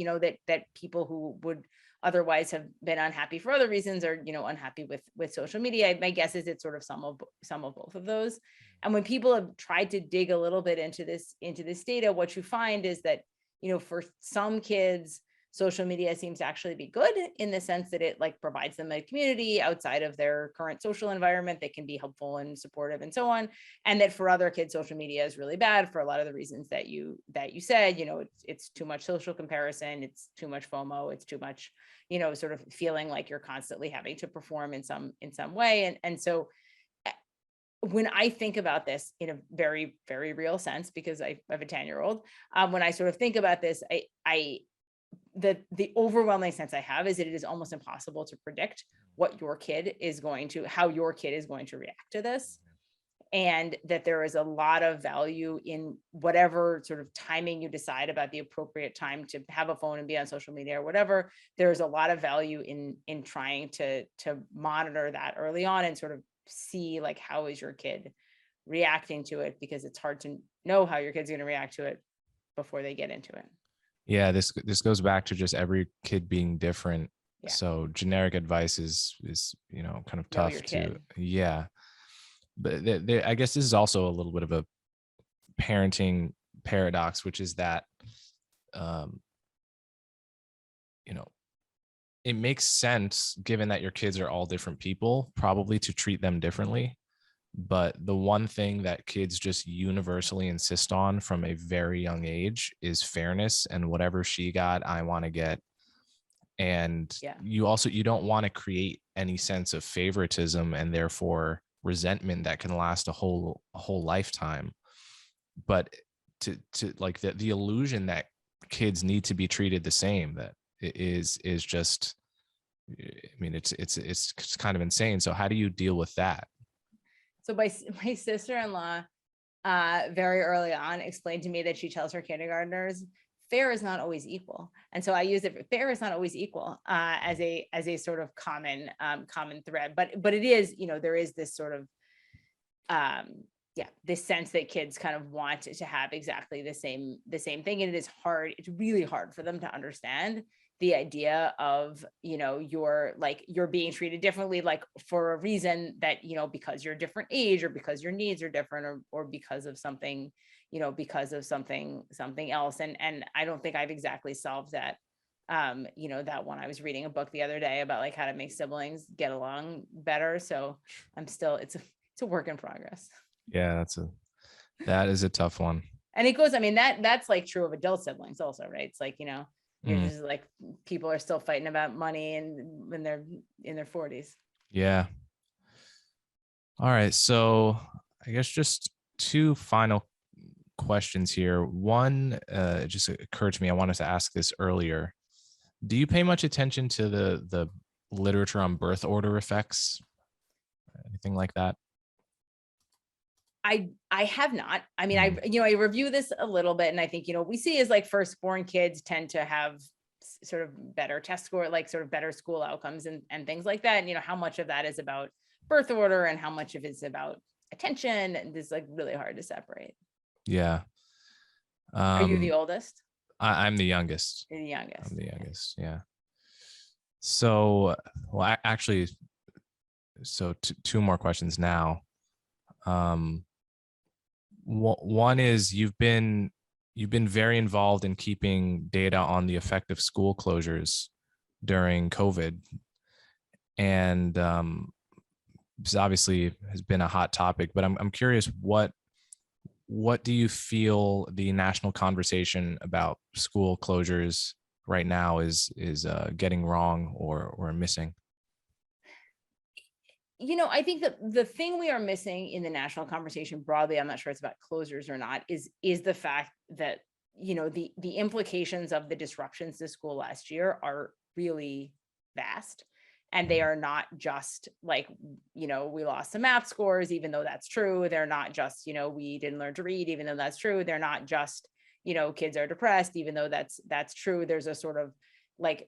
that people who would otherwise have been unhappy for other reasons are unhappy with social media? My guess is it's sort of some of both of those. And when people have tried to dig a little bit into this data, what you find is that for some kids, social media seems to actually be good in the sense that it like provides them a community outside of their current social environment that can be helpful and supportive and so on. And that for other kids, social media is really bad for a lot of the reasons that you said. It's too much social comparison, it's too much FOMO, it's too much sort of feeling like you're constantly having to perform in some way. And so when I think about this in a very, very real sense, because I have a 10-year-old, when I sort of think about this, the overwhelming sense I have is that it is almost impossible to predict how your kid is going to react to this. And that there is a lot of value in whatever sort of timing you decide about the appropriate time to have a phone and be on social media or whatever. There's a lot of value in trying to monitor that early on and sort of see like, how is your kid reacting to it, because it's hard to know how your kid's going to react to it before they get into it. Yeah, this goes back to just every kid being different. Yeah. So generic advice is kind of Know your tough to, kid. yeah. But I guess this is also a little bit of a parenting paradox, which is that um it makes sense, given that your kids are all different people, probably to treat them differently. But the one thing that kids just universally insist on from a very young age is fairness, and whatever she got, I want to get. And Yeah. you don't want to create any sense of favoritism and therefore resentment that can last a whole lifetime. But to like the illusion that kids need to be treated the same, that is just, I mean, it's kind of insane. So how do you deal with that? So my sister-in-law very early on explained to me that she tells her kindergartners fair is not always equal. And so I use it. Fair is not always equal as a sort of common thread, but it is, there is this sort of this sense that kids kind of want to have exactly the same thing. And it's really hard for them to understand the idea of, you're being treated differently, like for a reason that, because you're a different age, or because your needs are different, or because of something, something else. And I don't think I've exactly solved that. That one. I was reading a book the other day about like how to make siblings get along better. So it's a work in progress. Yeah, that is a tough one. And it goes, I mean, that's like true of adult siblings also, right? It's like, you're Mm, just like, people are still fighting about money and when they're in their 40s. yeah. All right. So I guess just two final questions here. One, it just occurred to me, I wanted to ask this earlier. Do you pay much attention to the literature on birth order effects? Anything like that? I have not. I mean, I review this a little bit, and I think, we see is like firstborn kids tend to have sort of better test score, like sort of better school outcomes and things like that. And, how much of that is about birth order and how much of it's about attention. And it's like really hard to separate. Yeah. Are you the oldest? I'm the youngest. You're the youngest. I'm the youngest. Yeah. So, well, actually, so two more questions now. One is you've been very involved in keeping data on the effect of school closures during COVID, and this obviously has been a hot topic. But I'm curious, what do you feel the national conversation about school closures right now is getting wrong or missing? I think that the thing we are missing in the national conversation broadly, I'm not sure it's about closures or not, is the fact that, the implications of the disruptions to school last year are really vast. And they are not just like, we lost some math scores, even though that's true. They're not just, we didn't learn to read, even though that's true. They're not just, kids are depressed, even though that's true. There's a sort of like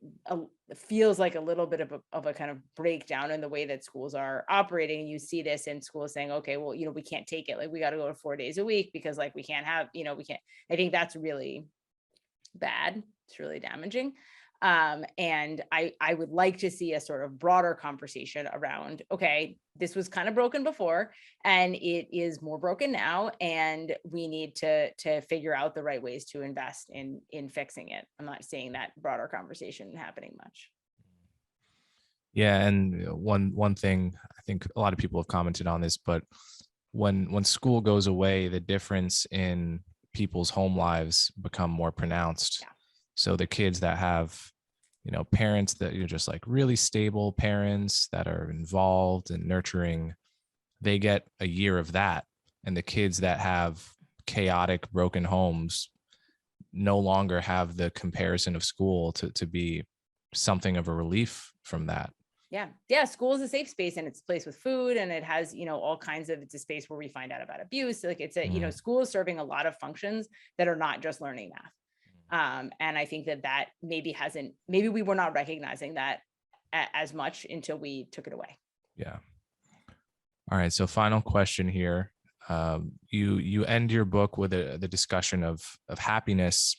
feels like a little bit of a kind of breakdown in the way that schools are operating. And you see this in schools saying, okay, well, we can't take it. Like, we got to go to 4 days a week because like we can't have, we can't. I think that's really bad. It's really damaging. And I would like to see a sort of broader conversation around, okay, this was kind of broken before and it is more broken now, and we need to figure out the right ways to invest in fixing it. I'm not seeing that broader conversation happening much. Yeah, and one thing, I think a lot of people have commented on this, but when school goes away, the difference in people's home lives become more pronounced. Yeah. So the kids that have, parents that you're just like really stable parents that are involved and nurturing, they get a year of that. And the kids that have chaotic, broken homes no longer have the comparison of school to be something of a relief from that. Yeah. School is a safe space, and it's a place with food, and it has, all kinds of, it's a space where we find out about abuse. Like it's a, school is serving a lot of functions that are not just learning math. And I think that maybe we were not recognizing that as much until we took it away. Yeah. All right. So final question here. You end your book with the discussion of happiness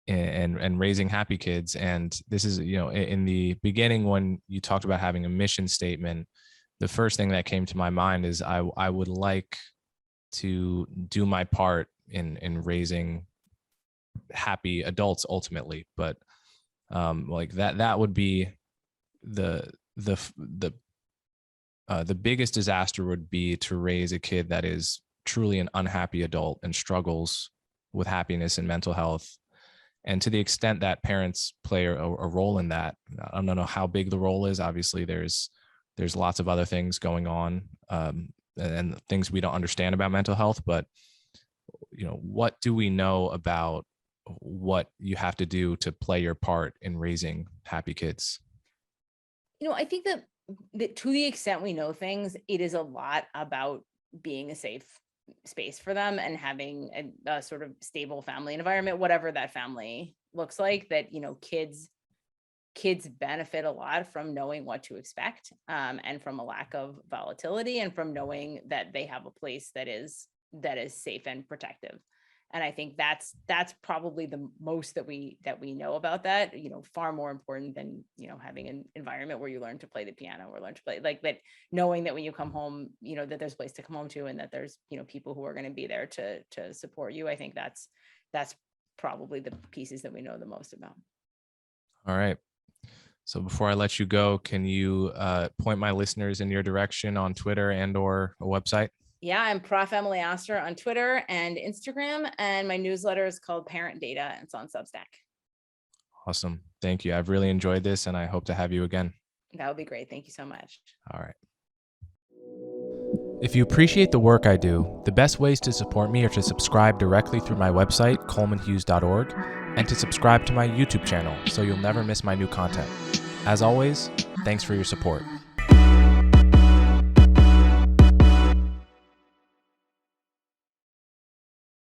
and raising happy kids. And this is, in the beginning, when you talked about having a mission statement, the first thing that came to my mind is I would like to do my part in raising happy adults ultimately. But like that would be the biggest disaster would be to raise a kid that is truly an unhappy adult and struggles with happiness and mental health. And to the extent that parents play a role in that, I don't know how big the role is. Obviously, there's lots of other things going on and things we don't understand about mental health. But, what do we know about what you have to do to play your part in raising happy kids? I think that to the extent we know things, it is a lot about being a safe space for them and having a sort of stable family environment, whatever that family looks like. That kids benefit a lot from knowing what to expect, and from a lack of volatility, and from knowing that they have a place that is safe and protective. And I think that's probably the most that we know about that, far more important than, having an environment where you learn to play the piano or learn to play, like that, knowing that when you come home, that there's a place to come home to, and that there's, people who are going to be there to support you. I think that's probably the pieces that we know the most about. All right. So before I let you go, can you point my listeners in your direction on Twitter and or a website? Yeah, I'm Prof. Emily Oster on Twitter and Instagram, and my newsletter is called Parent Data, and it's on Substack. Awesome. Thank you. I've really enjoyed this, and I hope to have you again. That would be great. Thank you so much. All right. If you appreciate the work I do, the best ways to support me are to subscribe directly through my website, colemanhughes.org, and to subscribe to my YouTube channel so you'll never miss my new content. As always, thanks for your support.